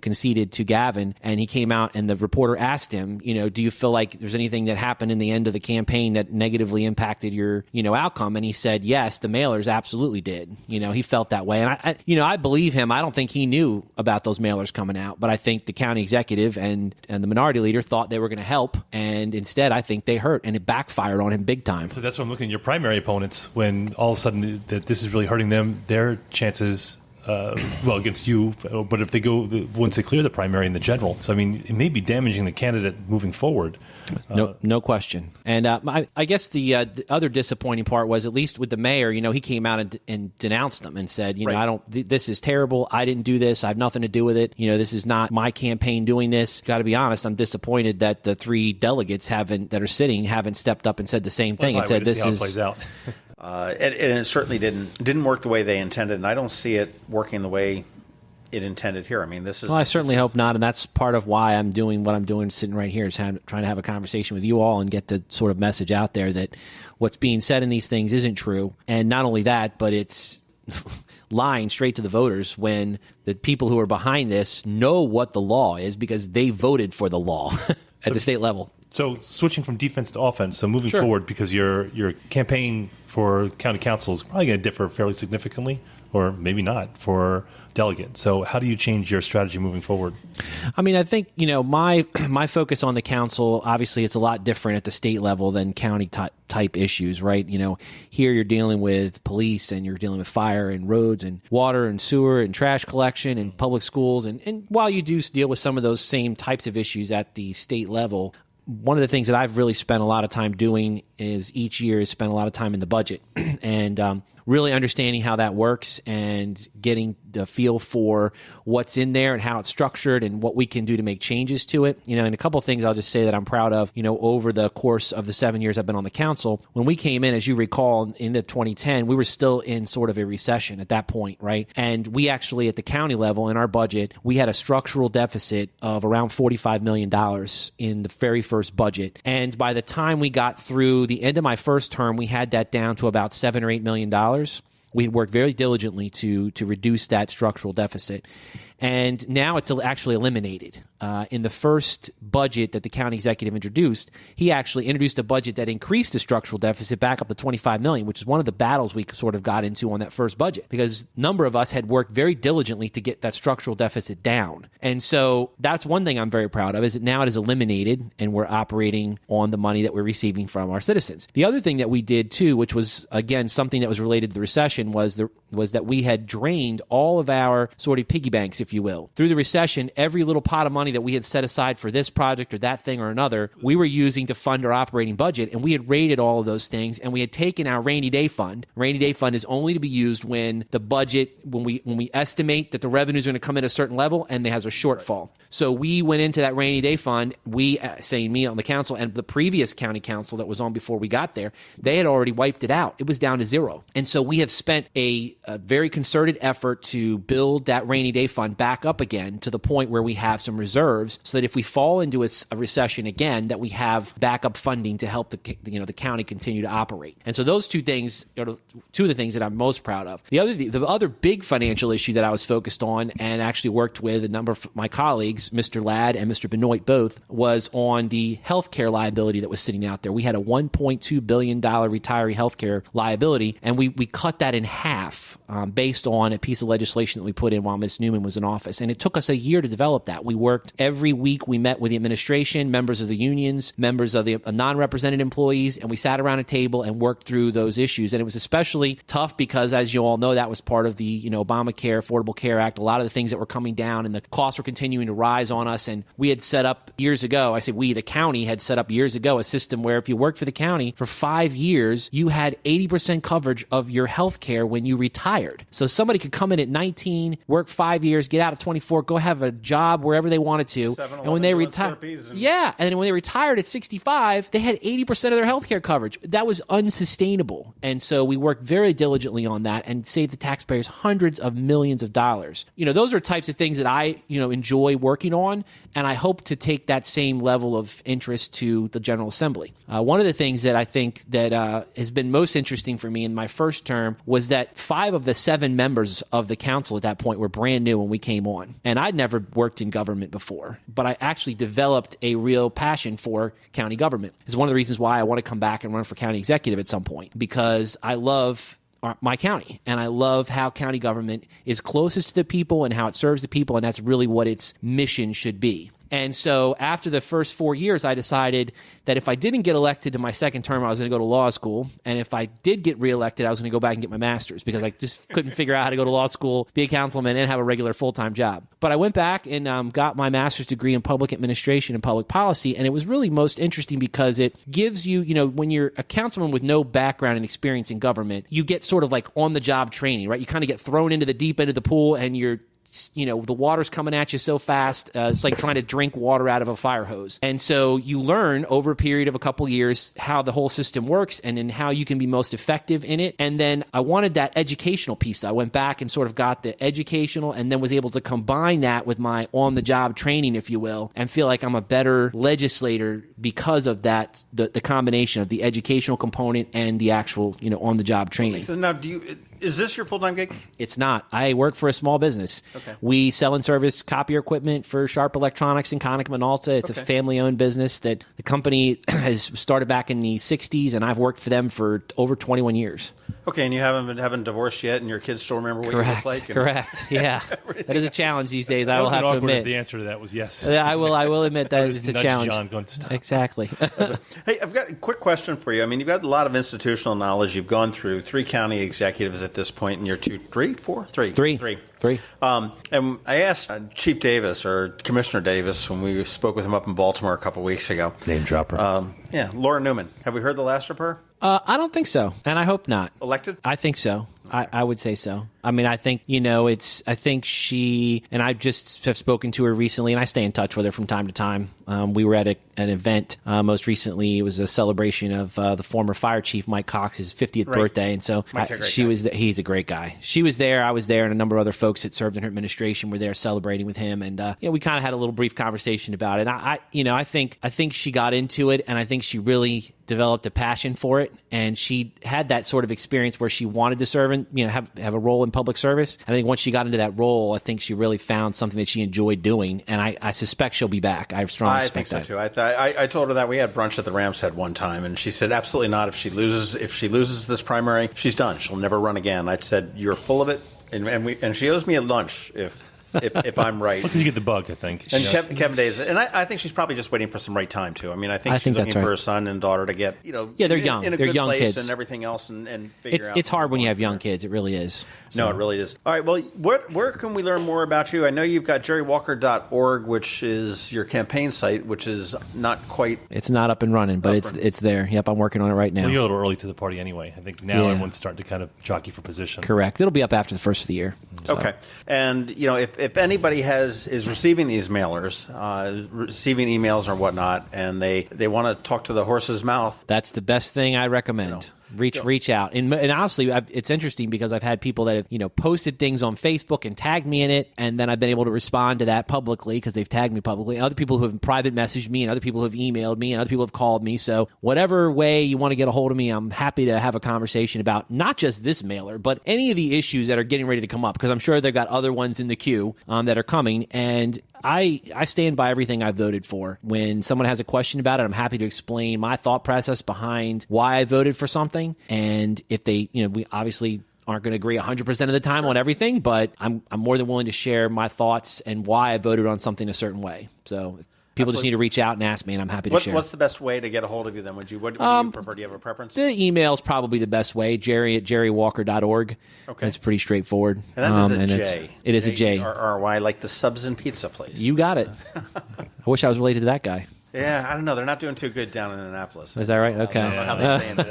conceded to Gavin, and he came out and the reporter asked him, do you feel like there's anything that happened in the end of the campaign that negatively impacted your outcome? And he said yes, the mailers absolutely did. He felt that way, and I believe him. I don't think he knew about those mailers coming out, but I think the county executive and the minority leader thought they were going to help, and instead I think they hurt, and it backfired on him big time. So that's what I'm looking at your primary opponents, when all of a sudden that this is really hurting them, their chances against you, but if they go once they clear the primary in the general. So I mean, it may be damaging the candidate moving forward. No question. And I guess the other disappointing part was, at least with the mayor, he came out and denounced them and said, this is terrible. I didn't do this. I have nothing to do with it. This is not my campaign doing this. Got to be honest, I'm disappointed that the 3 delegates haven't stepped up and said the same thing and said this is. Plays out. And it certainly didn't work the way they intended, and I don't see it working the way it intended here. I mean, this is... Well, I certainly hope not, and that's part of why I'm doing what I'm doing, sitting right here, is trying to have a conversation with you all and get the sort of message out there that what's being said in these things isn't true. And not only that, but it's lying straight to the voters when the people who are behind this know what the law is because they voted for the law at the state level. So switching from defense to offense, so moving forward, because your campaign for county council is probably going to differ fairly significantly, or maybe not, for delegate. So how do you change your strategy moving forward? I mean, I think, my focus on the council, obviously it's a lot different at the state level than county type issues, right? Here you're dealing with police, and you're dealing with fire and roads and water and sewer and trash collection and public schools. And while you do deal with some of those same types of issues at the state level, one of the things that I've really spent a lot of time doing is each year is spend a lot of time in the budget and really understanding how that works and getting the feel for what's in there and how it's structured and what we can do to make changes to it. And a couple of things I'll just say that I'm proud of, over the course of the 7 years I've been on the council. When we came in, as you recall, in the 2010, we were still in sort of a recession at that point, right? And we actually, at the county level, in our budget, we had a structural deficit of around $45 million in the very first budget. And by the time we got through the end of my first term, we had that down to about $7 or $8 million. We worked very diligently to reduce that structural deficit. And now it's actually eliminated. In the first budget that the county executive introduced, he actually introduced a budget that increased the structural deficit back up to $25 million, which is one of the battles we sort of got into on that first budget, because a number of us had worked very diligently to get that structural deficit down. And so that's one thing I'm very proud of, is that now it is eliminated and we're operating on the money that we're receiving from our citizens. The other thing that we did too, which was, again, something that was related to the recession, was was that we had drained all of our sort of piggy banks, if you will. Through the recession, every little pot of money that we had set aside for this project or that thing or another, we were using to fund our operating budget, and we had raided all of those things, and we had taken our rainy day fund. Rainy day fund is only to be used when the budget, when we estimate that the revenues are going to come in a certain level and there has a shortfall. So we went into that rainy day fund. We, saying me on the council and the previous county council that was on before we got there, they had already wiped it out. It was down to zero. And so we have spent a very concerted effort to build that rainy day fund back up again to the point where we have some reserves so that if we fall into a recession again, that we have backup funding to help the county continue to operate. And so those two things are two of the things that I'm most proud of. The other big financial issue that I was focused on and actually worked with a number of my colleagues, Mr. Ladd and Mr. Benoit both, was on the healthcare liability that was sitting out there. We had a $1.2 billion retiree healthcare liability, and we cut that in half based on a piece of legislation that we put in while Ms. Newman was in office. And it took us a year to develop that. We worked every week. We met with the administration, members of the unions, members of the non-represented employees, and we sat around a table and worked through those issues. And it was especially tough because, as you all know, that was part of the Obamacare, Affordable Care Act, a lot of the things that were coming down and the costs were continuing to rise on us. And we had set up years ago, I say we, the county had set up years ago, a system where if you worked for the county for 5 years, you had 80% coverage of your health care when you retired. So somebody could come in at 19, work 5 years, get out at 24, go have a job wherever they wanted to. And when they retired, and then when they retired at 65, they had 80% of their health care coverage. That was unsustainable. And so we worked very diligently on that and saved the taxpayers hundreds of millions of dollars. Those are types of things that I, enjoy working on, and I hope to take that same level of interest to the General Assembly. One of the things that I think that has been most interesting for me in my first term was that 5 of the 7 members of the council at that point were brand new when we came on. And I'd never worked in government before, but I actually developed a real passion for county government. It's one of the reasons why I want to come back and run for county executive at some point, because I love my county, and I love how county government is closest to the people and how it serves the people, and that's really what its mission should be. And so after the first 4 years, I decided that if I didn't get elected to my second term, I was going to go to law school. And if I did get reelected, I was going to go back and get my master's because I just couldn't figure out how to go to law school, be a councilman, and have a regular full-time job. But I went back and got my master's degree in public administration and public policy. And it was really most interesting because it gives you, when you're a councilman with no background and experience in government, you get sort of like on-the-job training, right? You kind of get thrown into the deep end of the pool and you're the water's coming at you so fast. It's like trying to drink water out of a fire hose. And so you learn over a period of a couple years how the whole system works and then how you can be most effective in it. And then I wanted that educational piece. I went back and sort of got the educational and then was able to combine that with my on-the-job training, if you will, and feel like I'm a better legislator because of that, the combination of the educational component and the actual, on-the-job training. So now, is this your full-time gig? It's not. I work for a small business. Okay. We sell and service copier equipment for Sharp Electronics in Connick, Minolta. It's a family-owned business that the company has started back in the 60s, and I've worked for them for over 21 years. Okay, and you haven't divorced yet, and your kids still remember what you look like? Correct, yeah. That is a challenge these days, I will have to admit. The answer to that was yes. I will admit that it's a challenge. John going to stop. Exactly. Hey, I've got a quick question for you. I mean, you've got a lot of institutional knowledge. You've gone through 3 county executives at this point in your 3. And I asked Chief Davis or Commissioner Davis when we spoke with him up in Baltimore a couple weeks ago. Name dropper. Laura Newman. Have we heard the last of her? I don't think so, and I hope not. Elected? I think so. I would say so. I mean, I think, I think she, and I just have spoken to her recently, and I stay in touch with her from time to time. We were at an event most recently. It was a celebration of the former fire chief, Mike Cox's 50th birthday. And so he's a great guy. She was there, I was there, and a number of other folks that served in her administration were there celebrating with him. And, we kind of had a little brief conversation about it. And I think she got into it, and I think she really developed a passion for it, and she had that sort of experience where she wanted to serve and have a role in public service. And I think once she got into that role, I think she really found something that she enjoyed doing, and I suspect she'll be back. I strongly suspect that. I think so too. I told her that. We had brunch at the Rams Head one time, and she said absolutely not. If she loses this primary, she's done. She'll never run again. I said, you're full of it, and she owes me a lunch if if I'm right. Because you get the bug, I think. And Kevin Days, and I think she's probably just waiting for some right time too. I mean, I think she's looking for her son and daughter to get, they're young, in a they're good young place kids and everything else, and figure out. It's hard when you have young kids. It really is. So. No, it really is. All right. Well, where can we learn more about you? I know you've got jerrywalker.org, which is your campaign site, which is not quite. It's not up and running, but it's there. Yep, I'm working on it right now. Well, you're a little early to the party anyway. I think now everyone's starting to kind of jockey for position. Correct. It'll be up after the first of the year. So. Okay. And if anybody is receiving these mailers, receiving emails or whatnot, and they want to talk to the horse's mouth, that's the best thing I recommend. Reach out. And honestly, it's interesting because I've had people that have, posted things on Facebook and tagged me in it, and then I've been able to respond to that publicly because they've tagged me publicly. And other people who have private messaged me, and other people who have emailed me, and other people have called me. So whatever way you want to get a hold of me, I'm happy to have a conversation about not just this mailer, but any of the issues that are getting ready to come up, because I'm sure they've got other ones in the queue that are coming. And I stand by everything I voted for. When someone has a question about it, I'm happy to explain my thought process behind why I voted for something. And if they, we obviously aren't going to agree 100% of the time on everything, but I'm more than willing to share my thoughts and why I voted on something a certain way. So if people just need to reach out and ask me, and I'm happy to share. What's the best way to get a hold of you then? What do you prefer? Do you have a preference? The email is probably the best way, jerry@jerrywalker.org. Okay. It's pretty straightforward. And that is a J. It is a J. R-Y, like the subs and pizza place. You got it. I wish I was related to that guy. Yeah, I don't know. They're not doing too good down in Annapolis. Is that right? Okay. I don't know how they stay in it.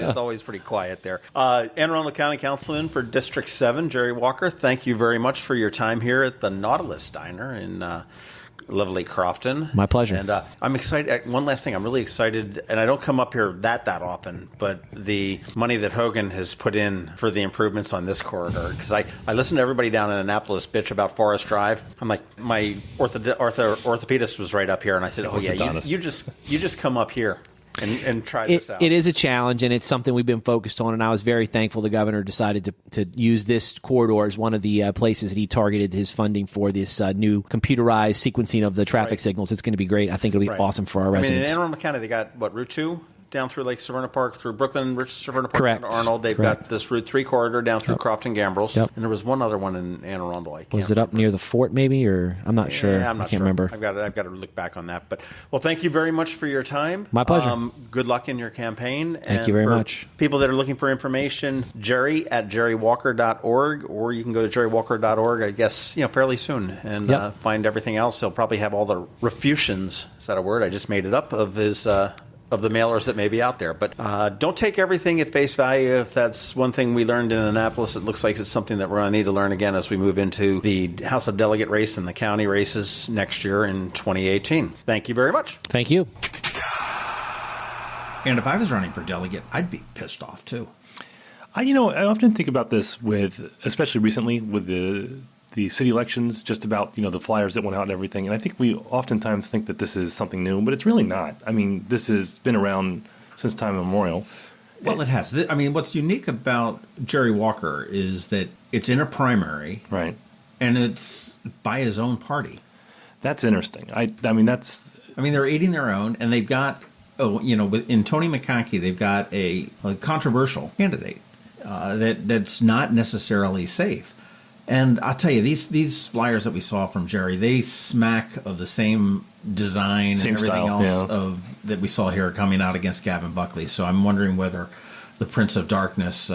It's always pretty quiet there. Anne Arundel County Councilman for District 7, Jerry Walker, thank you very much for your time here at the Nautilus Diner in lovely Crofton. My pleasure. And I'm excited. One last thing. I'm really excited, and I don't come up here that often, but the money that Hogan has put in for the improvements on this corridor, because I listen to everybody down in Annapolis bitch about Forest Drive. I'm like, my orthopedist was right up here, and I said, you just come up here. And try this out. It is a challenge, and it's something we've been focused on, and I was very thankful the governor decided to use this corridor as one of the places that he targeted his funding for this new computerized sequencing of the traffic signals. It's going to be great. I think it'll be awesome for our residents. In Anne Arundel County, they got, Route 2? Down through Lake Severna Park, through Brooklyn, Severna Park, Correct. and Arnold. They've got this Route 3 corridor down through Crofton, Gambrels. Yep. And there was one other one in Anne Arundel. Was it up near the fort, maybe? Or I'm not sure. I can't remember. I've got to look back on that. But thank you very much for your time. My pleasure. Good luck in your campaign. Thank you very much. People that are looking for information, jerry@jerrywalker.org, or you can go to jerrywalker.org, I guess, fairly soon, and find everything else. He'll probably have all the refusions. Is that a word? I just made it up, of his of the mailers that may be out there. But don't take everything at face value. If that's one thing we learned in Annapolis, it looks like it's something that we're going to need to learn again as we move into the House of Delegate race and the county races next year in 2018. Thank you very much. Thank you. And if I was running for delegate, I'd be pissed off too. I often think about this especially recently with the city elections, just about, the flyers that went out and everything. And I think we oftentimes think that this is something new, but it's really not. I mean, this has been around since time immemorial. Well, it has. What's unique about Jerry Walker is that it's in a primary. Right. And it's by his own party. That's interesting. They're aiding their own, and they've got, in Tony McConkey, they've got a controversial candidate that's not necessarily safe. And I'll tell you, these flyers that we saw from Jerry, they smack of the same design and everything else that we saw here coming out against Gavin Buckley. So I'm wondering whether the Prince of Darkness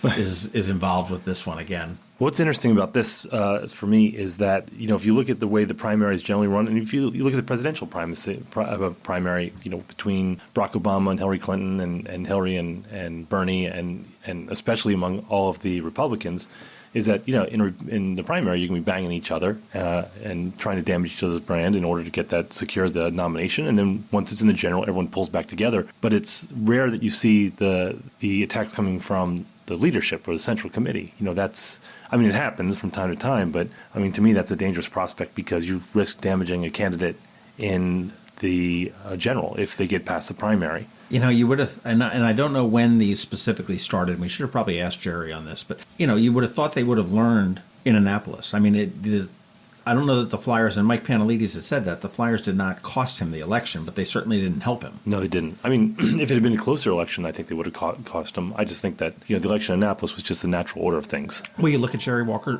is involved with this one again. What's interesting about this for me is that, if you look at the way the primaries generally run, and if you look at the presidential primary, between Barack Obama and Hillary Clinton and Hillary and Bernie and especially among all of the Republicans, is that, in the primary, you can be banging each other and trying to damage each other's brand in order to secure the nomination. And then once it's in the general, everyone pulls back together. But it's rare that you see the attacks coming from the leadership or the central committee. It happens from time to time, but to me, that's a dangerous prospect because you risk damaging a candidate in the general if they get past the primary. You would have, and I don't know when these specifically started. We should have probably asked Jerry on this, but you would have thought they would have learned in Annapolis. I don't know that the Flyers, and Mike Panelides had said that the Flyers did not cost him the election, but they certainly didn't help him. No, they didn't. If it had been a closer election, I think they would have cost him. I just think that the election in Annapolis was just the natural order of things. Well, you look at Jerry Walker.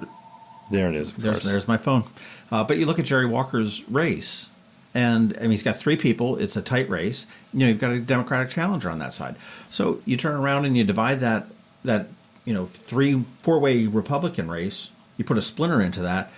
There it is. There's my phone. But you look at Jerry Walker's race, and I mean, he's got 3 people. It's a tight race. You've got a Democratic challenger on that side. So you turn around and you divide that 3-4-way Republican race. You put a splinter into that.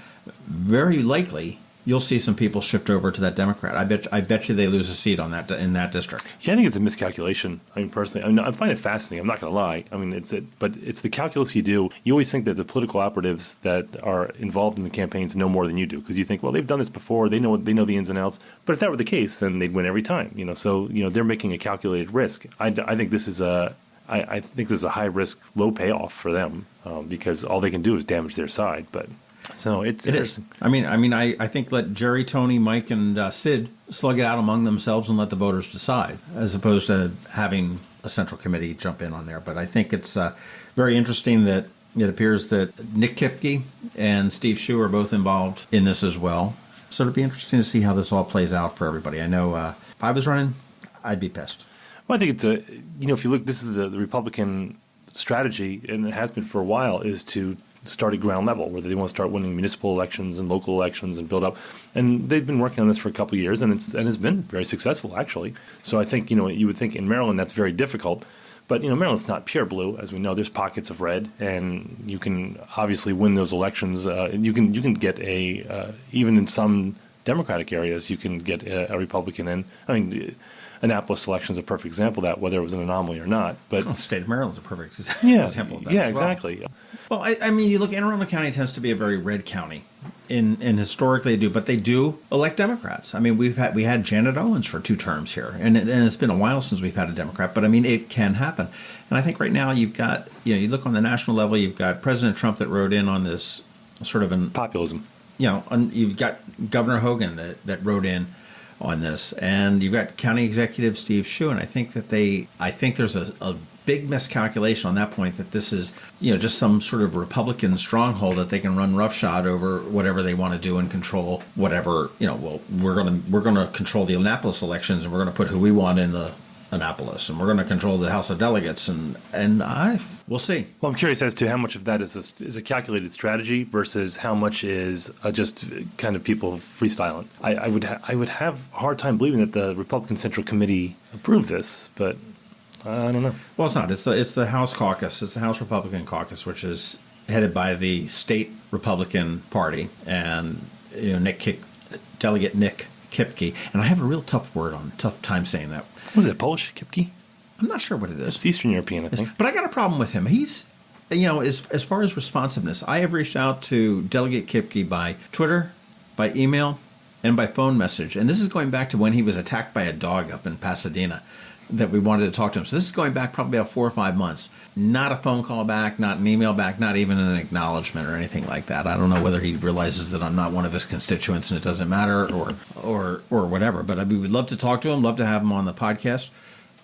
Very likely, you'll see some people shift over to that Democrat. I bet you they lose a seat on that in that district. Yeah, I think it's a miscalculation. I mean, personally, I find it fascinating. I'm not going to lie. I mean, but it's the calculus you do. You always think that the political operatives that are involved in the campaigns know more than you do, because you think, well, they've done this before. They know the ins and outs. But if that were the case, then they'd win every time. So they're making a calculated risk. I think this is a high risk, low payoff for them because all they can do is damage their side. But. So it's interesting. I mean, I think let Jerry, Tony, Mike, and Sid slug it out among themselves and let the voters decide, as opposed to having a central committee jump in on there. But I think it's very interesting that it appears that Nick Kipke and Steve Schuh are both involved in this as well. So it'll be interesting to see how this all plays out for everybody. I know if I was running, I'd be pissed. Well, I think it's if you look, this is the Republican strategy, and it has been for a while, is to start at ground level, where they want to start winning municipal elections and local elections and build up. And they've been working on this for a couple of years, and it's been very successful, actually. So I think, you would think in Maryland that's very difficult. But, Maryland's not pure blue. As we know, there's pockets of red, and you can obviously win those elections. You can get even in some Democratic areas, you can get a Republican in. I mean, Annapolis election is a perfect example of that, whether it was an anomaly or not. But the state of Maryland's a perfect example of that. Yeah, exactly. Well, I mean, you look, Anne Arundel County tends to be a very red county, and historically they do, but they do elect Democrats. I mean, we had Janet Owens for 2 terms here, and it's been a while since we've had a Democrat, but I mean, it can happen. And I think right now you've got, you look on the national level, you've got President Trump that wrote in on this sort of populism. You've got Governor Hogan that wrote in on this, and you've got County Executive Steve Schuh, and I think there's a big miscalculation on that point, that this is just some sort of Republican stronghold that they can run roughshod over whatever they want to do and control whatever. We're gonna control the Annapolis elections, and we're gonna put who we want in the Annapolis, and we're going to control the House of Delegates, and we'll see. Well, I'm curious as to how much of that is a calculated strategy versus how much is just kind of people freestyling. I would have a hard time believing that the Republican Central Committee approved this, but I don't know. Well, it's not. It's the House Caucus. It's the House Republican Caucus, which is headed by the state Republican Party, and Delegate Nick Kipke, and I have a real tough time saying that. Was it Polish, Kipke? I'm not sure what it is. It's Eastern European, I think. But I got a problem with him. He's, as far as responsiveness, I have reached out to Delegate Kipke by Twitter, by email, and by phone message. And this is going back to when he was attacked by a dog up in Pasadena, that we wanted to talk to him. So this is going back probably about 4 or 5 months. Not a phone call back, not an email back, not even an acknowledgement or anything like that. I don't know whether he realizes that I'm not one of his constituents and it doesn't matter, or whatever. But we would love to talk to him, love to have him on the podcast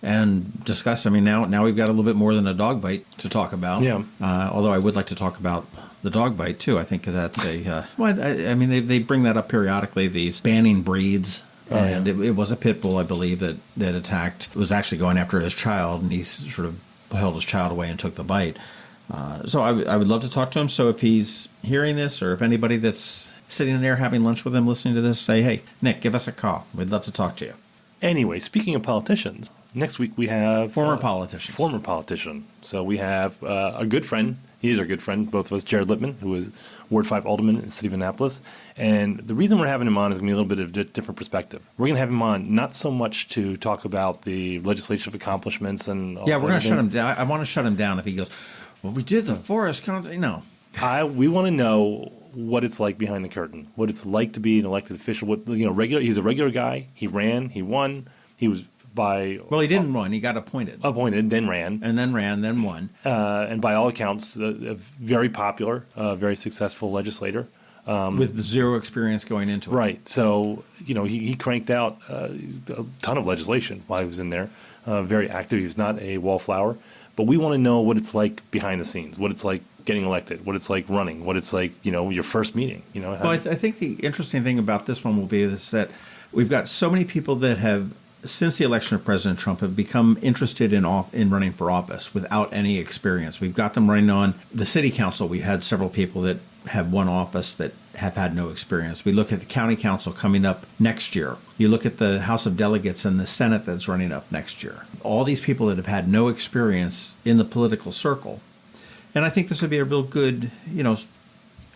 and discuss. I mean, now we've got a little bit more than a dog bite to talk about. Yeah. Although I would like to talk about the dog bite too. I think that's a. I mean, they bring that up periodically. These banning breeds. And it was a pit bull, I believe, that attacked. It was actually going after his child, and he sort of held his child away and took the bite. So I would love to talk to him. So if he's hearing this, or if anybody that's sitting in there having lunch with him listening to this, say, hey, Nick, give us a call. We'd love to talk to you. Anyway, speaking of politicians, next week we have... Former politician. So we have a good friend. He's our good friend, both of us, Jared Lippman, who is Ward 5 Alderman in the city of Annapolis. And the reason we're having him on is going to be a little bit of a different perspective. We're going to have him on not so much to talk about the legislative accomplishments and all. Yeah, we're going to shut him down. I want to shut him down if he goes, well, we did the forest council. No. We want to know what it's like behind the curtain, what it's like to be an elected official. He's a regular guy. He ran. He won. He was... he didn't run. He got appointed. Then ran. And then won. And by all accounts, a very popular, very successful legislator. With zero experience going into it. Right. So, he cranked out a ton of legislation while he was in there. Very active. He was not a wallflower. But we want to know what it's like behind the scenes, what it's like getting elected, what it's like running, what it's like, your first meeting. I think the interesting thing about this one will be is that we've got so many people that have, since the election of President Trump, have become interested in running for office without any experience. We've got them running on the city council. We had several people that have won office that have had no experience. We look at the county council coming up next year. You look at the House of Delegates and the Senate that's running up next year. All these people that have had no experience in the political circle. And I think this would be a real good,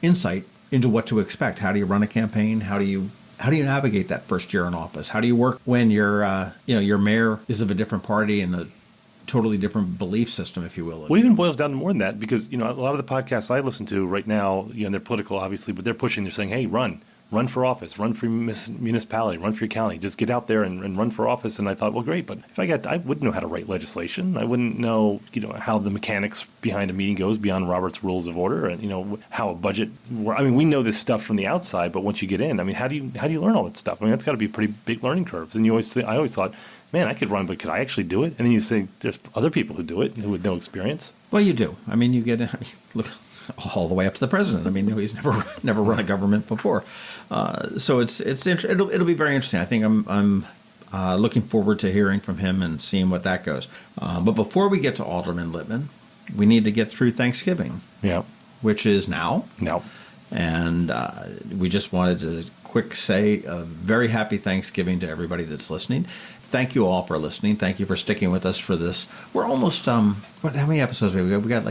insight into what to expect. How do you run a campaign? How do you navigate that first year in office? How do you work when your mayor is of a different party and a totally different belief system, if you will? Well, it even boils down to more than that, because a lot of the podcasts I listen to right now, they're political, obviously, but they're saying, hey, run for office, run for municipality, run for your county, just get out there and run for office. And I thought, well, great, but I wouldn't know how to write legislation. I wouldn't know, how the mechanics behind a meeting goes beyond Robert's Rules of Order, and how a budget. We know this stuff from the outside, but once you get in, how do you learn all that stuff? That's got to be a pretty big learning curve. And I always thought, man, I could run, but could I actually do it? And then you say there's other people who do it who with no experience. Well, you do. You get look all the way up to the president. He's never run a government before, so it'll be very interesting. I think I'm looking forward to hearing from him and seeing what that goes. But before we get to Alderman Littman, we need to get through Thanksgiving. Yeah, which is now. No, and we just wanted to say a very happy Thanksgiving to everybody that's listening. Thank you all for listening. Thank you for sticking with us for this. We're almost, how many episodes have we got?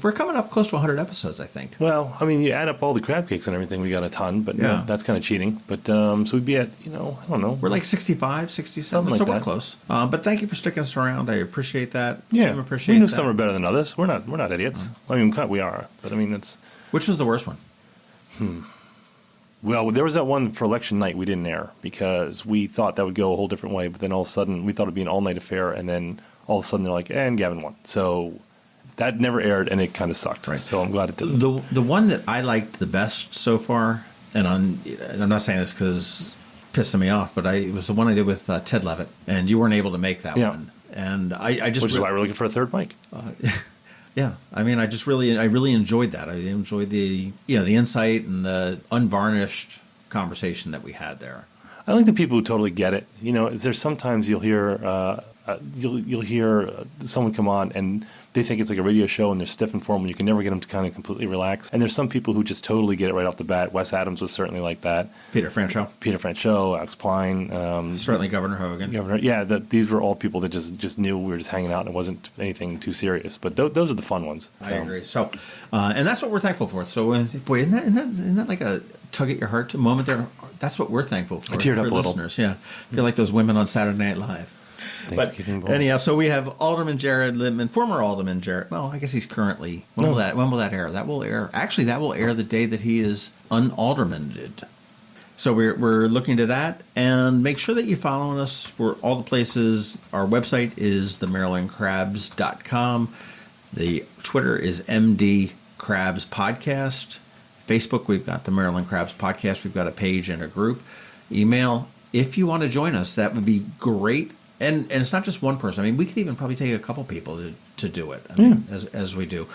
We're coming up close to 100 episodes, I think. Well, you add up all the crab cakes and everything, we got a ton, but that's kind of cheating. But so we'd be at, I don't know. We're like 65, 67, so we're close. But thank you for sticking us around. I appreciate that. Yeah, Jim appreciates we know that. some are better than others. We're not idiots. We are, but it's. Which was the worst one? Well, there was that one for election night we didn't air because we thought that would go a whole different way, but then all of a sudden we thought it'd be an all-night affair, and then all of a sudden they're like, and Gavin won. So that never aired, and it kind of sucked. Right. So I'm glad it didn't. The one that I liked the best so far, and I'm not saying this because pissing me off, but it was the one I did with Ted Levitt, and you weren't able to make that one. And I just... Which is why we're looking for a third mic. Yeah, I really enjoyed that. I enjoyed the insight and the unvarnished conversation that we had there. I like the people who totally get it. There's sometimes you'll hear someone come on and they think it's like a radio show and they're stiff and formal. You can never get them to kind of completely relax. And there's some people who just totally get it right off the bat. Wes Adams was certainly like that. Peter Franchot, Alex Pline. Certainly Governor Hogan. These were all people that just knew we were just hanging out and it wasn't anything too serious. But those are the fun ones. I agree. So, and that's what we're thankful for. So, boy, isn't that like a tug at your heart moment there? That's what we're thankful for. I teared up a little. Listeners. Yeah, I feel like those women on Saturday Night Live. Thanksgiving anyhow, so we have Alderman Jared Littman, former Alderman Jared. Well, I guess he's currently. When will that air? That will air. Actually, that will air the day that he is unaldermaned. So we're looking to that, and make sure that you follow us for all the places. Our website is themarylandcrabs.com. The Twitter is MD Crabs Podcast. Facebook, we've got the Maryland Crabs Podcast. We've got a page and a group. Email, if you want to join us, that would be great. And it's not just one person. We could even probably take a couple people to do it, as we do.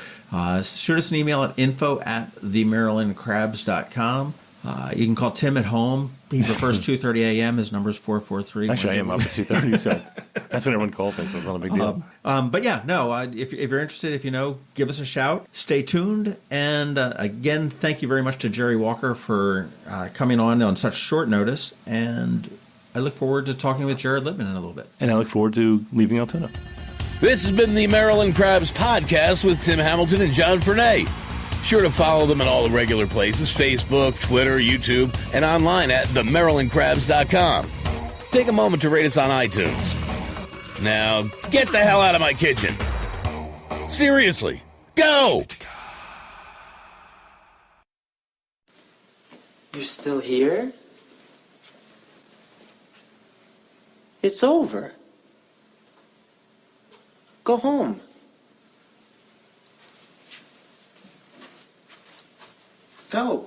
Shoot us an email at info@themarylandcrabs.com. You can call Tim at home. He prefers 2:30 a.m. His number is 443. Actually, I am up at 2:30, so that's when everyone calls me, so it's not a big deal. But yeah, no, if you're interested, give us a shout. Stay tuned. And again, thank you very much to Jerry Walker for coming on such short notice. And I look forward to talking with Jared Littman in a little bit. And I look forward to leaving Altoona. This has been the Maryland Crabs Podcast with Tim Hamilton and John Fernay. Sure to follow them in all the regular places, Facebook, Twitter, YouTube, and online at themarylandcrabs.com. Take a moment to rate us on iTunes. Now, get the hell out of my kitchen. Seriously, go! You're still here? It's over. Go home. Go.